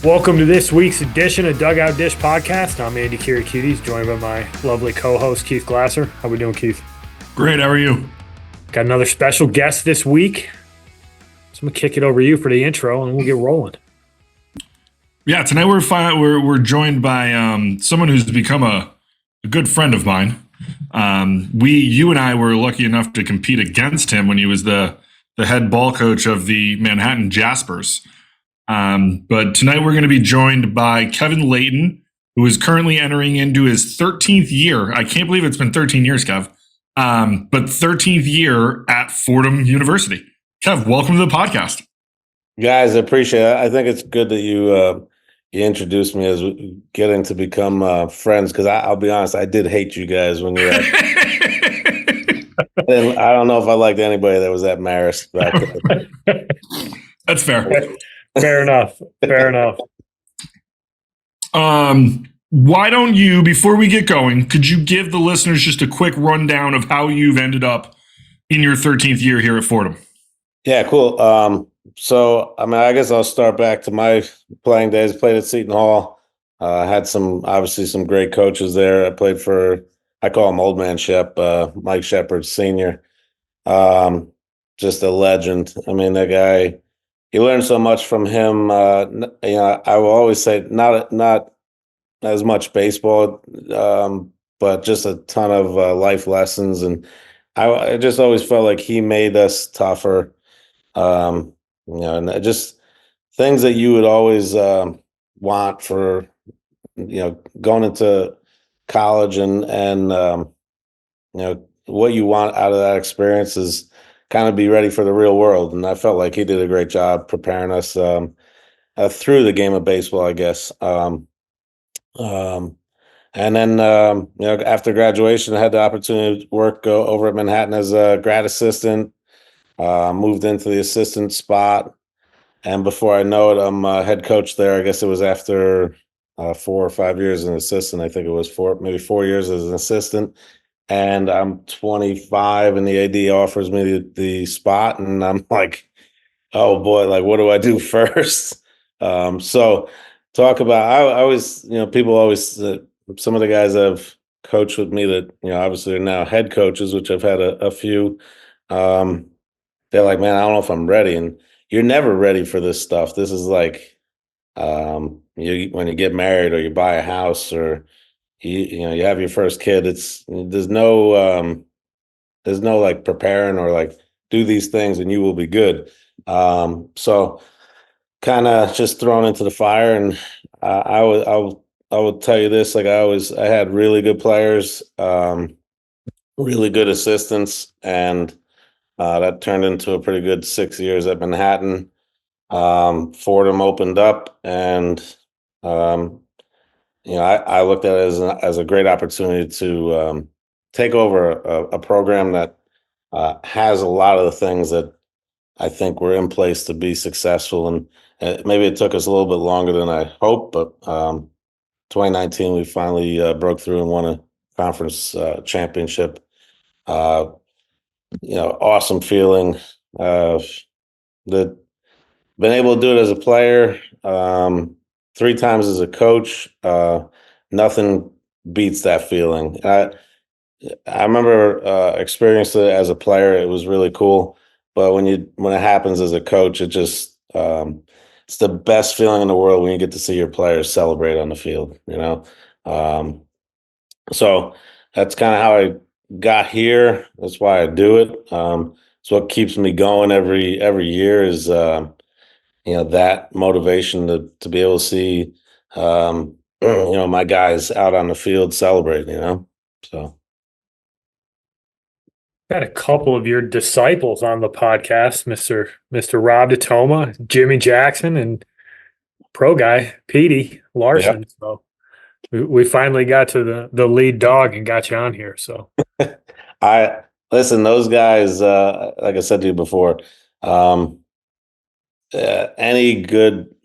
Welcome to this week's edition of Dugout Dish Podcast. I'm Andy Kirikides, joined by my lovely co-host, Keith Glasser. How we doing, Keith? Great, how are you? Got another special guest this week. So I'm going to kick it over to you for the intro, and we'll get rolling. Yeah, tonight we're joined by someone who's become a good friend of mine. You and I were lucky enough to compete against him when he was the head ball coach of the Manhattan Jaspers. But tonight we're going to be joined by Kevin Leighton, who is currently entering into his 13th year. I can't believe it's been 13 years, Kev. But 13th year at Fordham University. Kev, welcome to the podcast. Guys, I appreciate it. I think it's good that you introduced me as getting to become friends, because I'll be honest, I did hate you guys when you were I don't know if I liked anybody that was at Marist back then. That's fair. Fair enough. Why don't you, before we get going, could you give the listeners just a quick rundown of how you've ended up in your 13th year here at Fordham? Yeah, cool. So, I guess I'll start back to my playing days. Played at Seton Hall. Had some great coaches there. I played for, I call him Old Man Shep, Mike Shepard Sr. Just a legend. That guy, you learn so much from him. I will always say not as much baseball, but just a ton of life lessons. And I just always felt like he made us tougher. And just things that you would always want for, going into college and what you want out of that experience is kind of be ready for the real world. And I felt like he did a great job preparing us through the game of baseball, I guess. And then, after graduation, I had the opportunity to work over at Manhattan as a grad assistant. Moved into the assistant spot, and before I know it, I'm head coach there. I guess it was after 4 or 5 years as an assistant. I think it was 4 years as an assistant, and I'm 25, and the AD offers me the spot, and I'm like, oh boy, like what do I do first? So talk about I always, people always some of the guys that have coached with me that obviously are now head coaches, which I've had a few. They're like, man, I don't know if I'm ready. And you're never ready for this stuff. This is like when you get married or you buy a house or you have your first kid. There's no like preparing or like do these things and you will be good. So kind of just thrown into the fire. And I will tell you this, like I had really good players, really good assistants, and that turned into a pretty good 6 years at Manhattan. Fordham opened up, and I looked at it as a great opportunity to take over a program that has a lot of the things that I think were in place to be successful. And maybe it took us a little bit longer than I hoped, but 2019 we finally broke through and won a conference championship. Awesome feeling. That been able to do it as a player, 3 times as a coach. Nothing beats that feeling. I remember experiencing it as a player. It was really cool, but when it happens as a coach, it just it's the best feeling in the world when you get to see your players celebrate on the field. So that's kind of how I got here. That's why I do it. It's what keeps me going every year is that motivation to be able to see my guys out on the field celebrate. So Got a couple of your disciples on the podcast, Mr. Rob DeToma, Jimmy Jackson, and pro guy Petey Larson. Yep. So we finally got to the lead dog and got you on here. So I listen, those guys, like I said to you before, any good,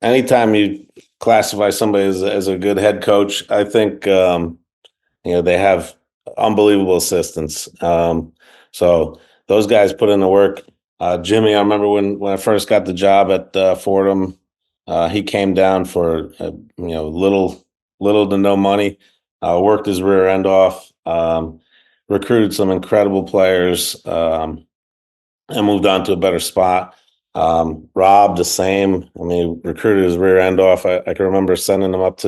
anytime you classify somebody as a good head coach, I think, they have unbelievable assistants. So those guys put in the work. Jimmy, I remember when I first got the job at Fordham, he came down for little to no money, worked his rear end off, recruited some incredible players, and moved on to a better spot. Rob, the same. I mean, recruited his rear end off. I can remember sending him up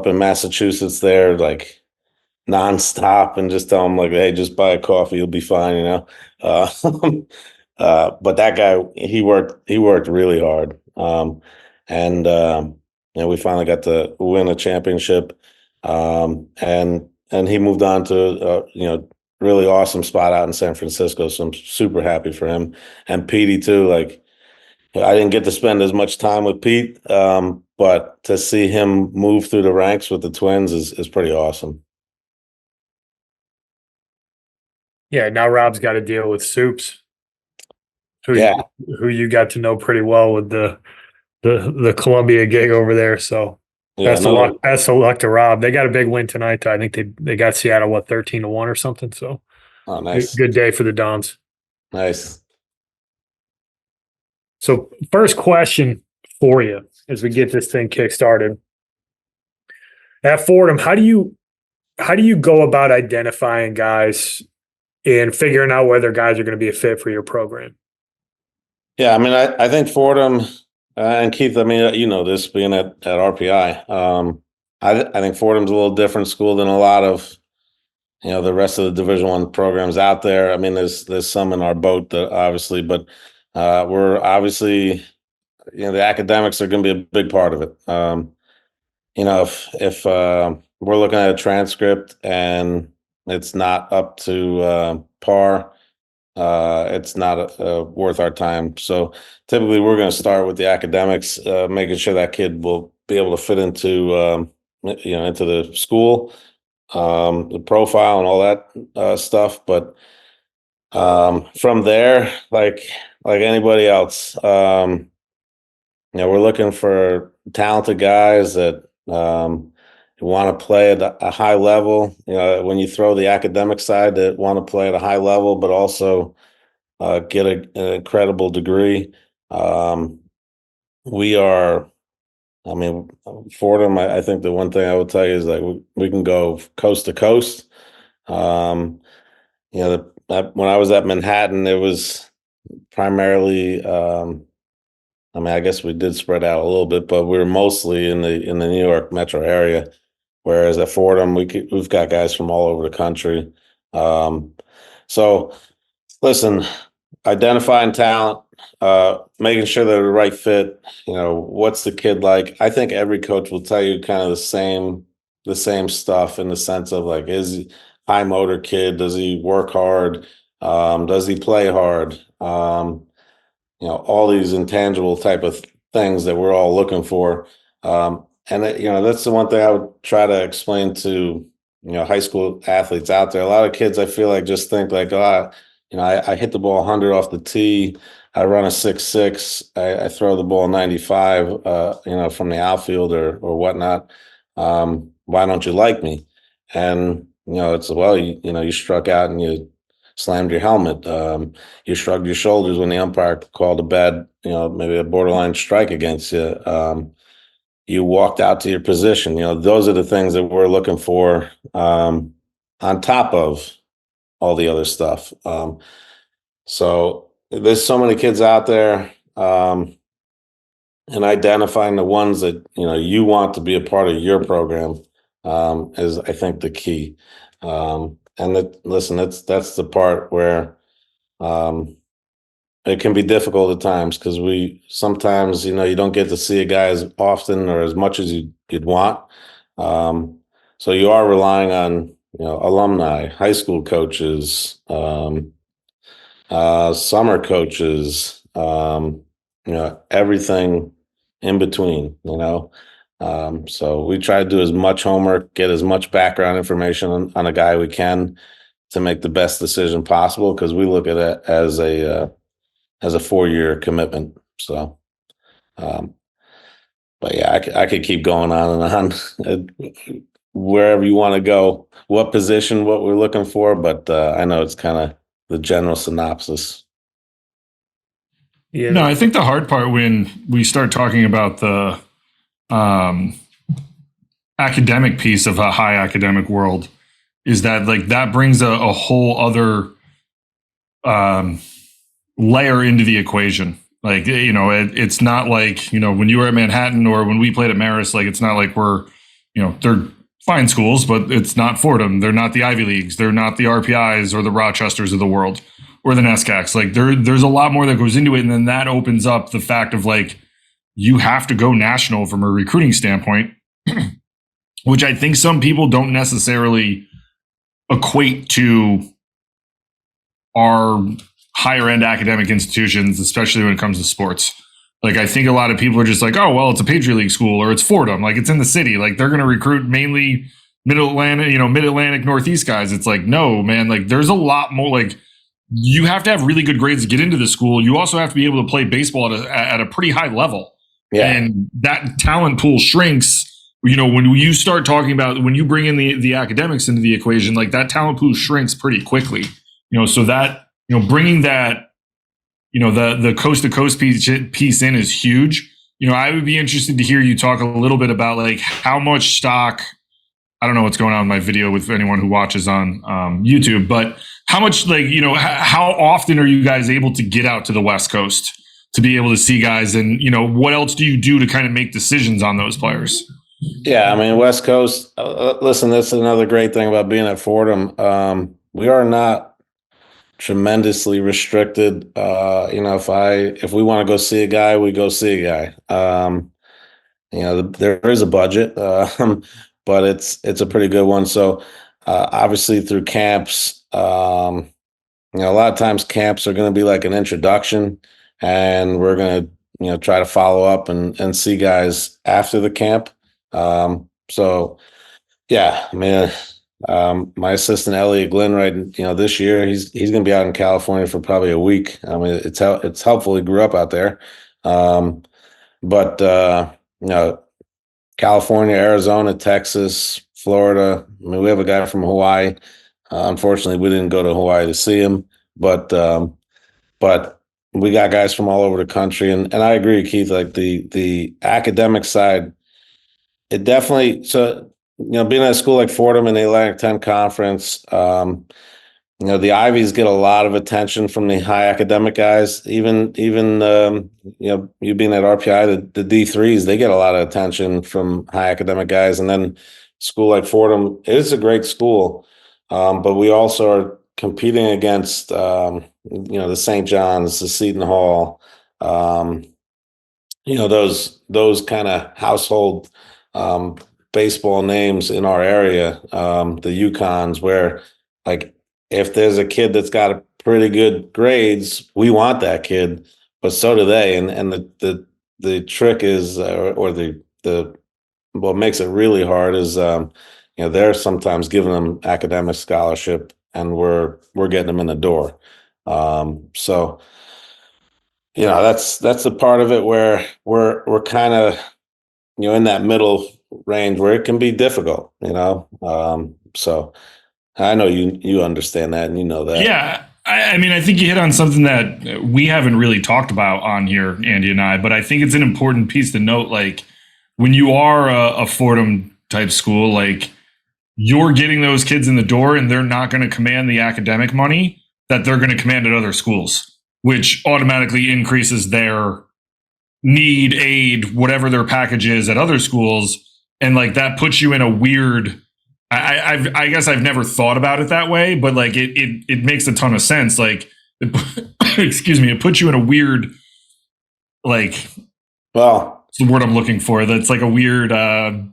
in Massachusetts there, like nonstop, and just tell him like, hey, just buy a coffee, you'll be fine, you know. Uh, but that guy, he worked really hard, and we finally got to win a championship, and he moved on to really awesome spot out in San Francisco. So I'm super happy for him and Petey too. Like I didn't get to spend as much time with Pete, but to see him move through the ranks with the Twins is pretty awesome. Yeah, now Rob's got to deal with Soups, Yeah, who you got to know pretty well with the Columbia gig over there. So yeah, best of luck. Best of luck to Rob. They got a big win tonight, though. I think they got Seattle 13-1 or something. So Oh, nice, good day for the Dons. nice. So first question for you as we get this thing kick-started. At Fordham, how do you go about identifying guys and figuring out whether guys are going to be a fit for your program? Yeah, I mean, I think Fordham and Keith. I mean, you know this being at RPI. I think Fordham's a little different school than a lot of the rest of the Division I programs out there. I mean, there's some in our boat that obviously, but we're obviously the academics are going to be a big part of it. If we're looking at a transcript and it's not up to par, it's not worth our time. So typically, we're going to start with the academics, making sure that kid will be able to fit into into the school, the profile, and all that stuff. But from there, like anybody else, we're looking for talented guys that want to play at a high level. When you throw the academic side, that want to play at a high level, but also get an incredible degree. We are, I mean, Fordham. I think the one thing I would tell you is like we can go coast to coast. When I was at Manhattan, it was primarily. I mean, I guess we did spread out a little bit, but we were mostly in the New York metro area. Whereas at Fordham, we've got guys from all over the country. So listen, identifying talent, making sure they're the right fit. What's the kid like? I think every coach will tell you kind of the same stuff in the sense of like, is he high motor kid? Does he work hard? Does he play hard? All these intangible type of things that we're all looking for. That's the one thing I would try to explain to, high school athletes out there. A lot of kids, I feel like, just think like, I hit the ball 100 off the tee. I run a 6.6. I throw the ball 95, from the outfield or whatnot. Why don't you like me? And, it's, well, you struck out and you slammed your helmet. You shrugged your shoulders when the umpire called a bad, maybe a borderline strike against you. You walked out to your position. Those are the things that we're looking for, on top of all the other stuff. So there's so many kids out there, and identifying the ones that you want to be a part of your program is, I think, the key. Listen, that's the part where it can be difficult at times because we sometimes you don't get to see a guy as often or as much as you'd want. So you are relying on alumni, high school coaches, summer coaches, everything in between. So we try to do as much homework, get as much background information on a guy we can to make the best decision possible because we look at it as a 4-year commitment. So, but yeah, I could keep going on and on. Wherever you want to go, what position, what we're looking for, but I know it's kind of the general synopsis. Yeah. No, I think the hard part when we start talking about the academic piece of a high academic world is that like that brings a whole other layer into the equation. Like, you know, it's not like, you know, when you were at Manhattan or when we played at Marist, like, it's not like we're, you know, they're fine schools, but it's not Fordham. They're not the Ivy Leagues. They're not the RPIs or the Rochesters of the world or the NESCACs. Like there's a lot more that goes into it. And then that opens up the fact of like, you have to go national from a recruiting standpoint, which I think some people don't necessarily equate to our higher end academic institutions, especially when it comes to sports. Like, I think a lot of people are just like, oh, well, it's a Patriot League school or it's Fordham. Like, it's in the city. Like, they're going to recruit mainly mid-Atlantic, Northeast guys. It's like, no, man, like, there's a lot more. Like, you have to have really good grades to get into the school. You also have to be able to play baseball at a pretty high level. Yeah. And that talent pool shrinks. You know, when you start talking about, when you bring in the academics into the equation, like that talent pool shrinks pretty quickly. You know, so that, you know, bringing that, you know, the coast to coast piece in is huge. You know, I would be interested to hear you talk a little bit about like how much stock, I don't know what's going on with my video with anyone who watches on YouTube, but how much, like, you know, how often are you guys able to get out to the West Coast to be able to see guys? And, you know, what else do you do to kind of make decisions on those players? Yeah, I mean, West Coast, listen, that's another great thing about being at Fordham. We are not tremendously restricted. You know, if we want to go see a guy, we go see a guy. You know, there is a budget, but it's a pretty good one. So obviously through camps, you know, a lot of times camps are going to be like an introduction, and we're going to, you know, try to follow up and see guys after the camp. So yeah, I mean, my assistant Elliot Glynn, right, you know, this year he's going to be out in California for probably a week. I mean, it's helpful he grew up out there, but you know, California, Arizona, Texas, Florida. I mean, we have a guy from Hawaii. Unfortunately, we didn't go to Hawaii to see him, but we got guys from all over the country, and I agree, Keith. Like the academic side, it definitely. So, you know, being at a school like Fordham in the Atlantic 10 Conference, you know, the Ivies get a lot of attention from the high academic guys. Even you know, you being at RPI, the D3s, they get a lot of attention from high academic guys. And then school like Fordham, it is a great school, but we also are competing against you know, the St. John's, the Seton Hall, you know, those kind of household baseball names in our area, the UConns, where like if there's a kid that's got pretty good grades, we want that kid, but so do they. And the trick is, or the what makes it really hard is, you know, they're sometimes giving them academic scholarship, and we're getting them in the door. So, you know, that's the part of it where we're kind of, you know, in that middle range where it can be difficult, you know. So I know you understand that, and you know that. Yeah. I mean, I think you hit on something that we haven't really talked about on here, Andy and I, but I think it's an important piece to note. Like, when you are a Fordham type school, like, you're getting those kids in the door, and they're not going to command the academic money that they're going to command at other schools, which automatically increases their need, aid, whatever their package is at other schools. And like, that puts you in a weird, I guess I've never thought about it that way, but like it makes a ton of sense. Like, excuse me, it puts you in a weird, like, well, what's the word I'm looking for? That's like a weird, come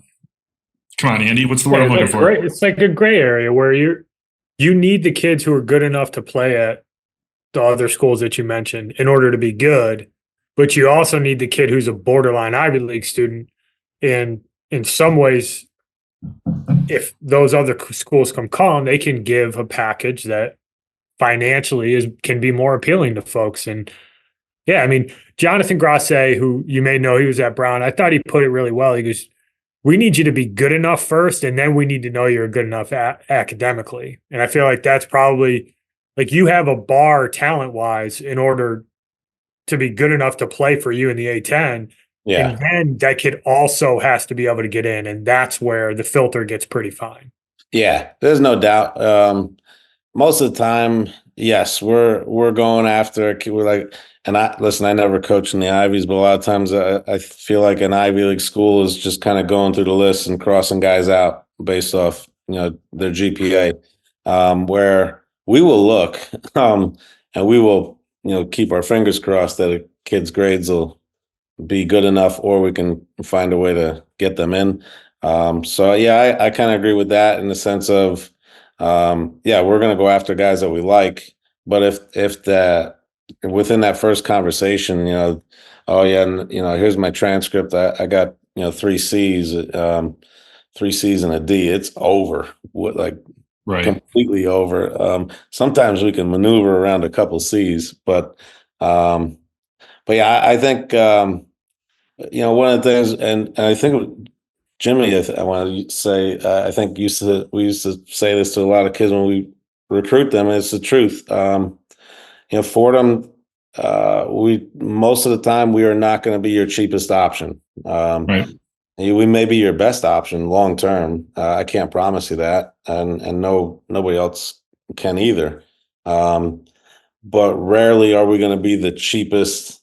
on, Andy, what's the word I'm looking for? It's like a gray area where you need the kids who are good enough to play at the other schools that you mentioned in order to be good, but you also need the kid who's a borderline Ivy League student. And in some ways, if those other schools come calling, they can give a package that financially can be more appealing to folks. And yeah, I mean, Jonathan Grasset, who you may know, he was at Brown. I thought he put it really well. He goes, we need you to be good enough first, and then we need to know you're good enough academically. And I feel like that's probably Like you have a bar talent wise in order to be good enough to play for you in the A10. Yeah. And then that kid also has to be able to get in. And that's where the filter gets pretty fine. Yeah, there's no doubt. Most of the time, yes, we're going after. We're like, and I never coached in the Ivies, but a lot of times I feel like an Ivy League school is just kind of going through the list and crossing guys out based off their GPA. Where we will look, and we will keep our fingers crossed that a kid's grades will be good enough, or we can find a way to get them in. So yeah, I kind of agree with that in the sense of, yeah, we're going to go after guys that we like, but if that within that first conversation, oh yeah, and here's my transcript. I got 3 C's, 3 C's and a D. It's over. Like Right. completely over. Sometimes we can maneuver around a couple C's, but yeah, I think one of the things, and I think Jimmy, I want to say, I think we used to say this to a lot of kids when we recruit them. And it's the truth. Fordham, we most of the time we are not going to be your cheapest option. Right. We may be your best option long term. I can't promise you that, and nobody else can either. But rarely are we going to be the cheapest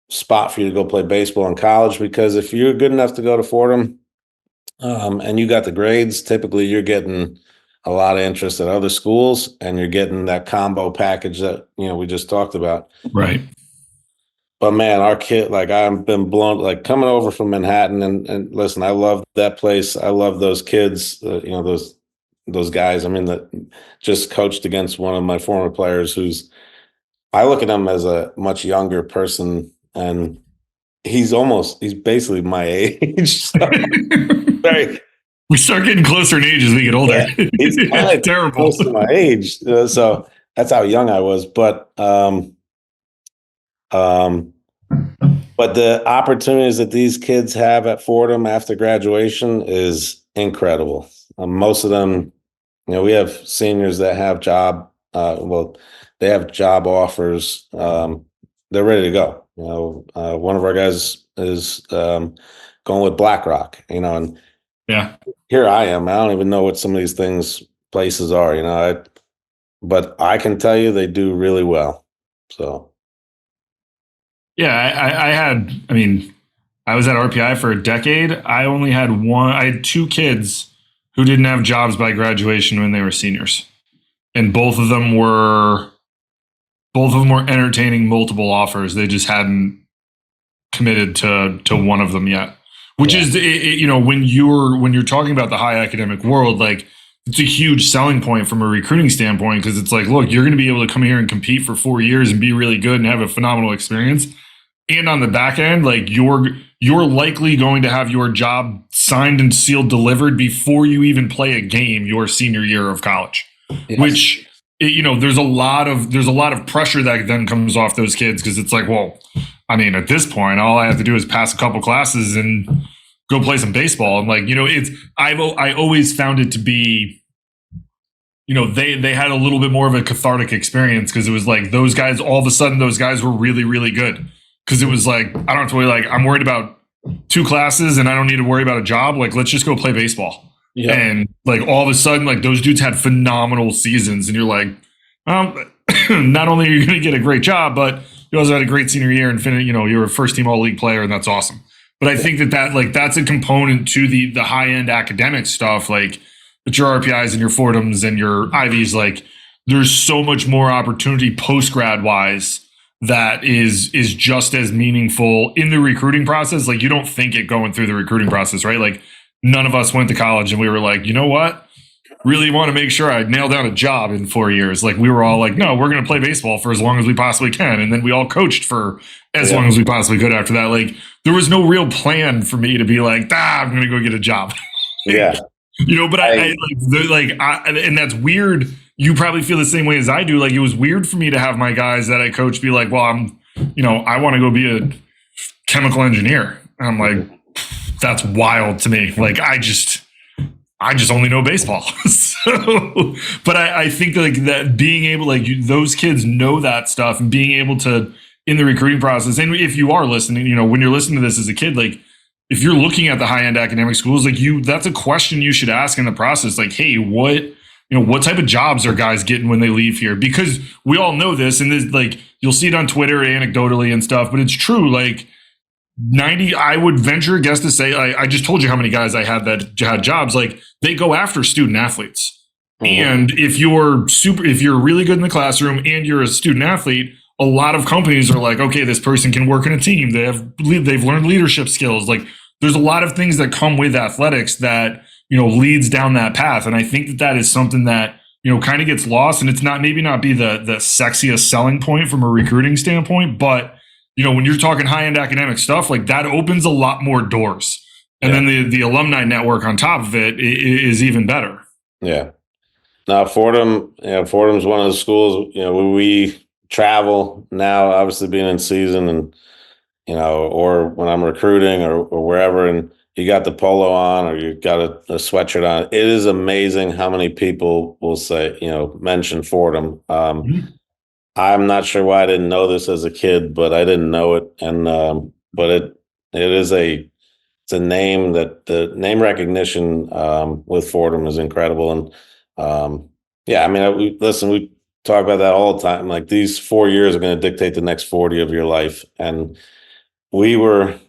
spot for you to go play baseball in college, because if you're good enough to go to Fordham and you got the grades, typically you're getting a lot of interest at other schools, and you're getting that combo package that we just talked about. Right. But man, our kid, like I've been blown, like coming over from Manhattan, and listen, I love that place. I love those kids, those guys. I mean, that just coached against one of my former players I look at him as a much younger person, and he's basically my age. So, very, We start getting closer in age as we get older. yeah, he's kind of terrible. close to my age. So that's how young I was. But the opportunities that these kids have at Fordham after graduation is incredible. Most of them, we have seniors that have they have job offers. They're ready to go. One of our guys is going with BlackRock, and Yeah. here I am. I don't even know what some of these places are, but I can tell you they do really well. So. Yeah, I was at RPI for a decade. I had 2 kids who didn't have jobs by graduation when they were seniors. And both of them were entertaining multiple offers. They just hadn't committed to one of them yet. Which is, when you're talking about the high academic world, like it's a huge selling point from a recruiting standpoint, because it's like, look, you're going to be able to come here and compete for 4 years and be really good and have a phenomenal experience. And on the back end, like you're likely going to have your job signed and sealed delivered before you even play a game your senior year of college. Yes. Which, there's a lot of pressure that then comes off those kids, because it's like, well, I mean, at this point, all I have to do is pass a couple classes and go play some baseball. And like, I always found it to be, they had a little bit more of a cathartic experience, because it was like those guys, all of a sudden, those guys were really, really good. Because it was like, I don't have to worry, like, I'm worried about 2 classes and I don't need to worry about a job. Like, let's just go play baseball. Yeah. And like all of a sudden, like those dudes had phenomenal seasons, and you're like, not only are you going to get a great job, but you also had a great senior year and you're a first team all league player, and that's awesome. But I think that's a component to the high end academic stuff, like at your RPIs and your Fordhams and your Ivies. Like there's so much more opportunity post grad wise that is just as meaningful in the recruiting process. Like you don't think it going through the recruiting process, right? Like none of us went to college and we were like, you know what? Really want to make sure I nail down a job in 4 years. Like we were all like, no, we're going to play baseball for as long as we possibly can. And then we all coached for as long as we possibly could after that. Like there was no real plan for me to be like, I'm going to go get a job. Yeah. But and that's weird. You probably feel the same way as I do. Like it was weird for me to have my guys that I coach be like, well, I want to go be a chemical engineer. And I'm like, that's wild to me. Like I just only know baseball. So, but I think like that being able, like those kids know that stuff and being able to in the recruiting process. And if you are listening, you know, when you're listening to this as a kid, like if you're looking at the high end academic schools, like that's a question you should ask in the process. Like, hey, what type of jobs are guys getting when they leave here? Because we all know this, and this, like, you'll see it on Twitter anecdotally and stuff, but it's true. Like, I would venture a guess to say, I just told you how many guys I had that had jobs. Like, they go after student athletes. Mm-hmm. And if you're really good in the classroom and you're a student athlete, a lot of companies are like, okay, this person can work in a team. They've learned leadership skills. Like, there's a lot of things that come with athletics that, you know, leads down that path. And I think that is something that, you know, kind of gets lost, and it's maybe not be the sexiest selling point from a recruiting standpoint, but, you know, when you're talking high end academic stuff, like that opens a lot more doors. And then the alumni network on top of it is even better. Yeah. Now, Fordham's one of the schools, you know, where we travel now, obviously being in season and, you know, or when I'm recruiting or wherever, and you got the polo on or you got a sweatshirt on. It is amazing how many people will say, you know, mention Fordham. I'm not sure why I didn't know this as a kid, but I didn't know it. And, but it is it's a name that the name recognition with Fordham is incredible. And yeah, I mean, we talk about that all the time. Like, these 4 years are going to dictate the next 40 of your life. And we were,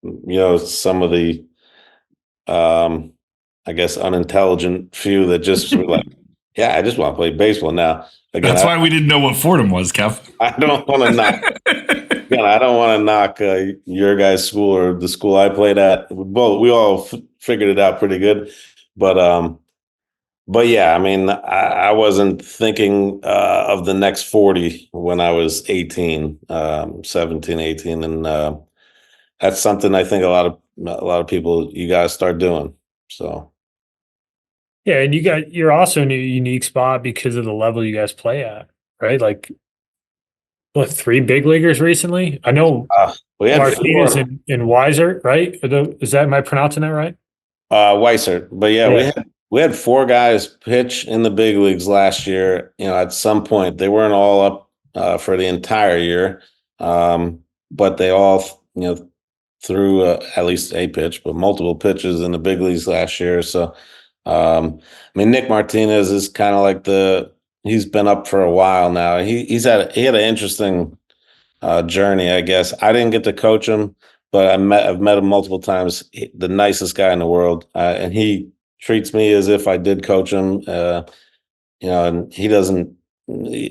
you know, some of the, I guess, unintelligent few that just were like, yeah, I just want to play baseball now. Again, that's why we didn't know what Fordham was, Kev. I don't want to knock. Again, I don't want to knock your guys' school or the school I played at. We all figured it out pretty good, but yeah, I mean, I wasn't thinking of the next 40 when I was 18, 17, 18, and that's something I think a lot of people, you guys start doing. So. Yeah, and you're also in a unique spot because of the level you guys play at, right? Like, what, 3 big leaguers recently? I know we had Martinez and Weiser, right? Am I pronouncing that right? Weiser, but yeah, we had 4 guys pitch in the big leagues last year. You know, at some point they weren't all up for the entire year, but they all, you know, threw at least a pitch, but multiple pitches in the big leagues last year. So, I mean, Nick Martinez is kind of like he's been up for a while now. He had an interesting journey, I guess. I didn't get to coach him, but I've met him multiple times. The nicest guy in the world, and he treats me as if I did coach him. You know, and he doesn't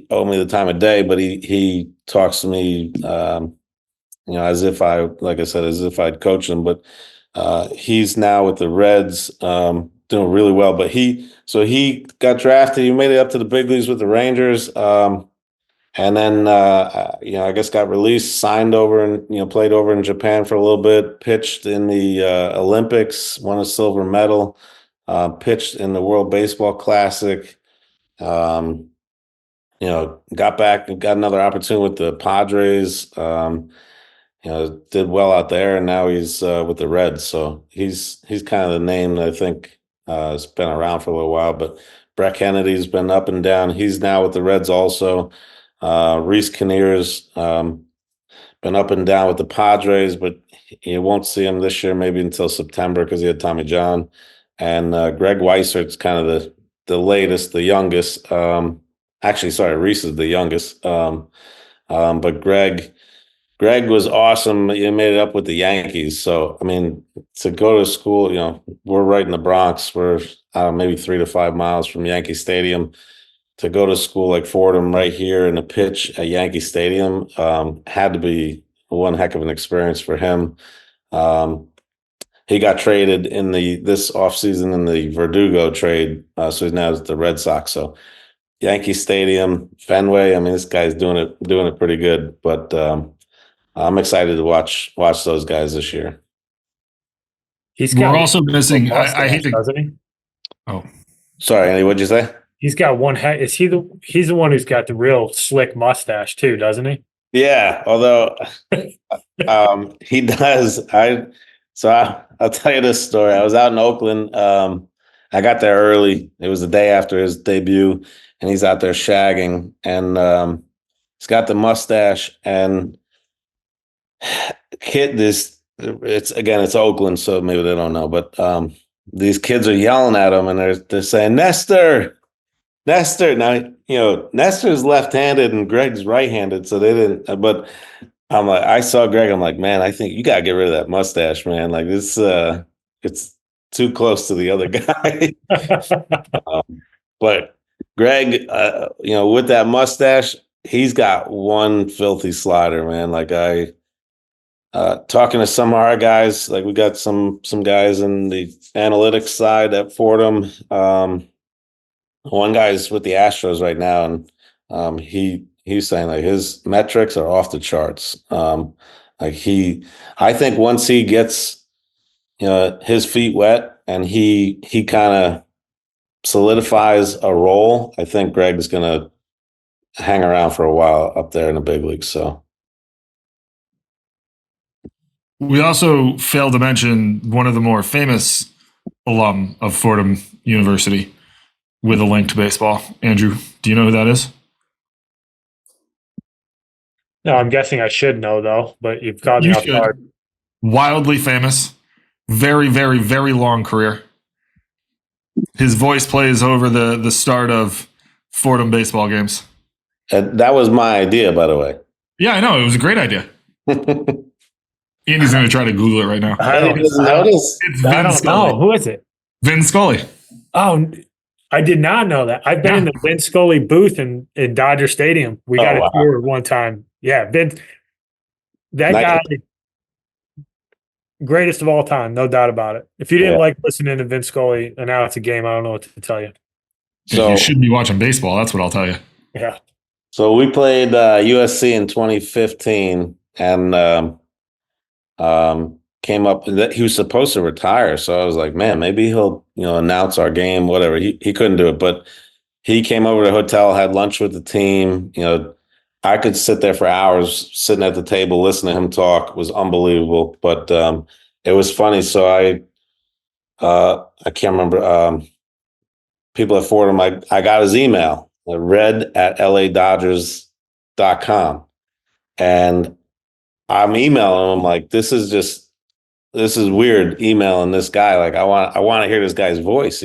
owe me the time of day, but he talks to me, you know, as if I'd coached him. But he's now with the Reds, doing really well. But he got drafted. He made it up to the big leagues with the Rangers. And then, you know, I guess got released, signed over, and, you know, played over in Japan for a little bit, pitched in the Olympics, won a silver medal, pitched in the World Baseball Classic, you know, got back and got another opportunity with the Padres, you know, did well out there, and now he's with the Reds. So he's kind of the name that I think has been around for a little while. But Brett Kennedy's been up and down. He's now with the Reds also. Reese Kinnear's been up and down with the Padres, but you won't see him this year, maybe until September, because he had Tommy John. And Greg Weisert's kind of the latest, the youngest. Actually, sorry, Reese is the youngest. But Greg was awesome. He made it up with the Yankees. So, I mean, to go to school, you know, we're right in the Bronx. We're maybe 3 to 5 miles from Yankee Stadium. To go to school like Fordham right here and to pitch at Yankee Stadium had to be one heck of an experience for him. He got traded in this offseason in the Verdugo trade, so he's now at the Red Sox. So Yankee Stadium, Fenway. I mean, this guy's doing it pretty good. But I'm excited to watch those guys this year. We're also missing. I hate to. Doesn't he? Oh, sorry, Andy. What'd you say? He's got one head. He's the one who's got the real slick mustache too, doesn't he? Yeah, although he does. I'll tell you this story. I was out in Oakland I got there early. It was the day after his debut, and he's out there shagging, and he's got the mustache and it's Oakland, so maybe they don't know, but these kids are yelling at him, and they're saying Nestor. Now Nestor's left-handed and Greg's right-handed, so they didn't. But I'm like, I saw Greg. I'm like, man, I think you gotta get rid of that mustache, man. Like this, it's too close to the other guy. But Greg, with that mustache, he's got one filthy slider, man. Like talking to some of our guys, like we got some guys in the analytics side at Fordham. One guy's with the Astros right now, and he's saying like his metrics are off the charts. I think once he gets his feet wet and he kind of solidifies a role, I think Greg's gonna hang around for a while up there in the big leagues. So. We also failed to mention one of the more famous alum of Fordham University with a link to baseball. Andrew, do you know who that is? No, I'm guessing I should know, though, but you've got me off guard. Wildly famous, very, very, very long career. His voice plays over the start of Fordham baseball games. That was my idea, by the way. Yeah, I know. It was a great idea. Andy's going to try to Google it right now. I don't know. Who is it? Vin Scully. Oh, I did not know that. I've been in the Vin Scully booth in Dodger Stadium. We got a tour one time. Yeah, Vin. That guy, greatest of all time, no doubt about it. If you didn't like listening to Vin Scully announce a game, I don't know what to tell you. So you shouldn't be watching baseball. That's what I'll tell you. Yeah. So we played USC in 2015, and came up that he was supposed to retire. So I was like, man, maybe he'll, announce our game, whatever. He couldn't do it, but he came over to the hotel, had lunch with the team. I could sit there for hours sitting at the table, listening to him talk. It was unbelievable, but it was funny. So I can't remember people at Fordham. I got his email, red@ladodgers.com. And I'm emailing him like, this is weird emailing this guy. Like I want to hear this guy's voice,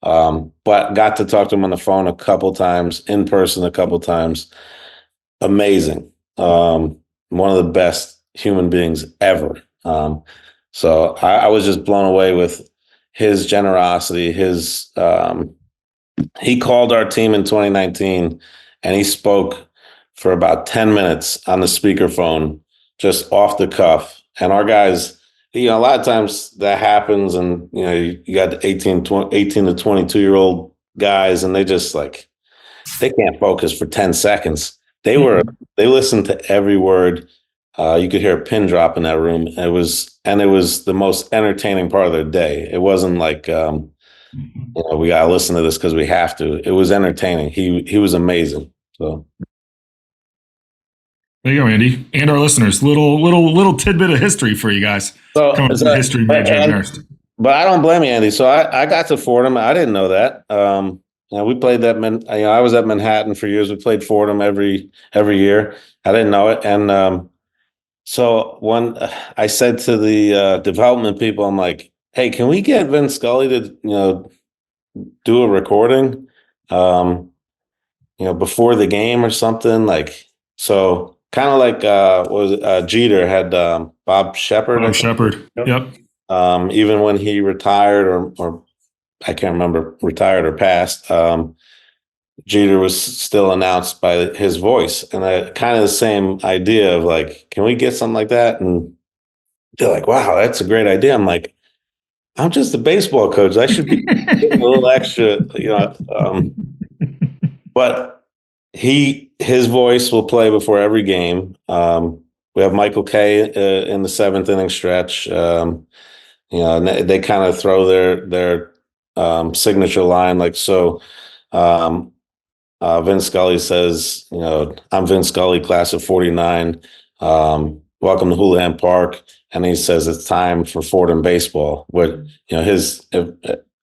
but got to talk to him on the phone a couple times, in person a couple times. Amazing. One of the best human beings ever. So I was just blown away with his generosity. He called our team in 2019 and he spoke for about 10 minutes on the speakerphone, just off the cuff. And our guys, a lot of times that happens, and you got 18 to 22-year-old guys, and they just they can't focus for 10 seconds. They listened to every word. You could hear a pin drop in that room. It was the most entertaining part of their day. It wasn't like we gotta listen to this because we have to. It was entertaining. He was amazing. So. There you go, Andy, and our listeners. Little tidbit of history for you guys. So, coming from a history major at Marist. But I don't blame you, Andy. So I got to Fordham. I didn't know that. We played that. I was at Manhattan for years. We played Fordham every year. I didn't know it, and so when I said to the development people, I'm like, "Hey, can we get Vin Scully to do a recording, before the game or something so." Kind of like Jeter had Bob Shepard. Bob Shepard. Yep. Even when he retired, or I can't remember, retired or passed, Jeter was still announced by his voice, and kind of the same idea of can we get something like that? And they're like, "Wow, that's a great idea." I'm like, "I'm just a baseball coach. I should be getting a little extra, But his voice will play before every game. We have Michael Kay in the 7th inning stretch. And they kind of throw their signature line Vin Scully says, "I'm Vin Scully, class of '49. Welcome to Houlihan Park." And he says, "It's time for Fordham baseball." What his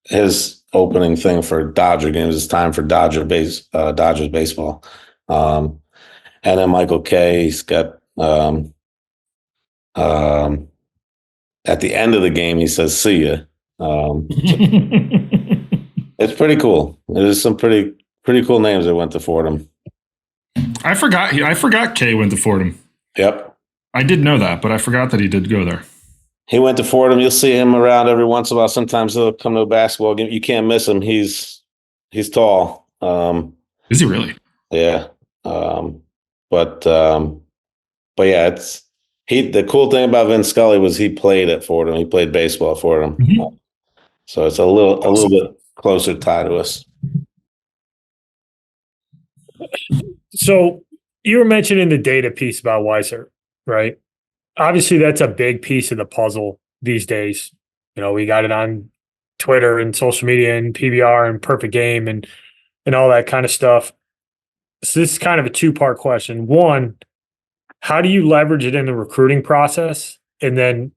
his opening thing for Dodger games. It's time for Dodgers baseball. And then Michael Kay, he's got at the end of the game, he says, "See ya." It's pretty cool. There's some pretty cool names that went to Fordham. I forgot Kay went to Fordham. Yep. I did know that, but I forgot that he did go there. He went to Fordham. You'll see him around every once in a while. Sometimes he'll come to a basketball game. You can't miss him. He's tall. Is he really? Yeah. But yeah, the cool thing about Vin Scully was he played at Fordham. He played baseball at Fordham. Mm-hmm. So it's a little bit closer tie to us. So you were mentioning the data piece about Weiser, right? Obviously, that's a big piece of the puzzle these days. You know, we got it on Twitter and social media and PBR and Perfect Game and all that kind of stuff. So this is kind of a two-part question. One, how do you leverage it in the recruiting process? And then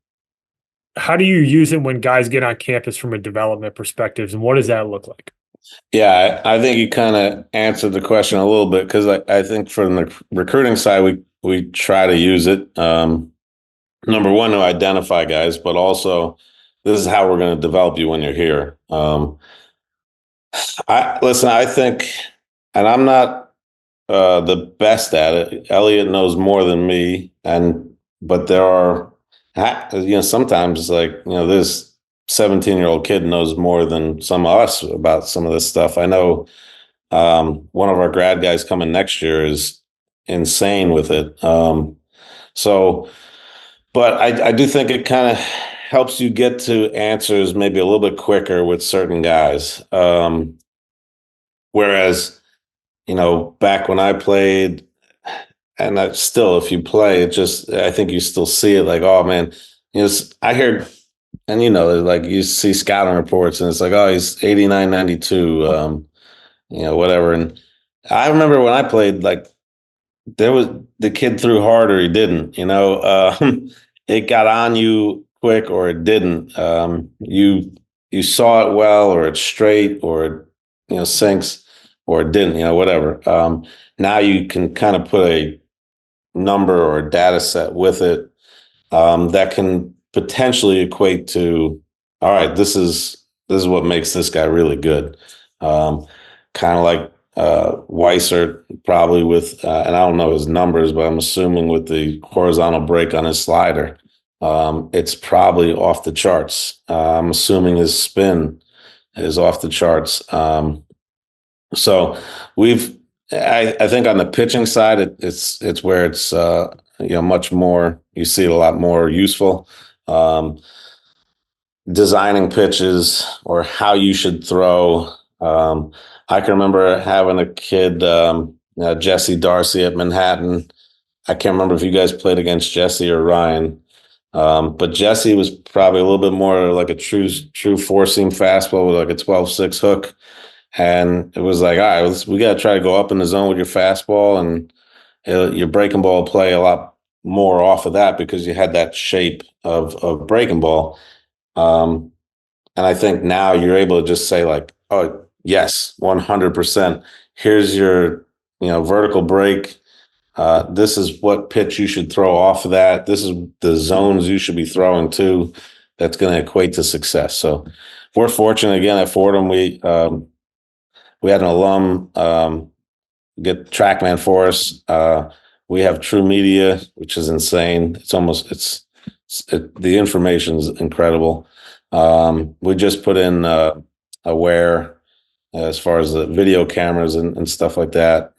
how do you use it when guys get on campus from a development perspective? And what does that look like? Yeah, I think you kind of answered the question a little bit, because I think from the recruiting side, we try to use it. Number one, to identify guys, but also this is how we're going to develop you when you're here. I think, and I'm not the best at it. Elliot knows more than me, but there are, sometimes it's like, this 17-year-old kid knows more than some of us about some of this stuff. I know one of our grad guys coming next year is insane with it. But I do think it kind of helps you get to answers maybe a little bit quicker with certain guys. Whereas, back when I played, and if you play, I think you still see it like, oh man, I hear, and like you see scouting reports and it's like, oh, he's 89, 92, whatever. And I remember when I played, like, there was the kid threw hard or he didn't, it got on you quick or it didn't. You saw it well, or it's straight, or it sinks, or it didn't, whatever. Now you can kind of put a number or a data set with it that can potentially equate to, all right, this is what makes this guy really good. Kind of like Weiser, probably with, and I don't know his numbers, but I'm assuming with the horizontal break on his slider, it's probably off the charts. I'm assuming his spin is off the charts. So I think on the pitching side, it's where it's much more, you see it a lot more useful. Designing pitches or how you should throw. I can remember having a kid, Jesse Darcy at Manhattan. I can't remember if you guys played against Jesse or Ryan, but Jesse was probably a little bit more like a true four-seam fastball with like a 12-6 hook. And it was like, all right, we got to try to go up in the zone with your fastball, and your breaking ball play a lot more off of that because you had that shape of breaking ball. And I think now you're able to just say like, oh, yes, 100%. Here's your, vertical break. This is what pitch you should throw off of that. This is the zones you should be throwing to. That's going to equate to success. So we're fortunate again at Fordham. We had an alum get TrackMan for us. We have True Media, which is insane. The information is incredible. We just put in Aware as far as the video cameras and stuff like that.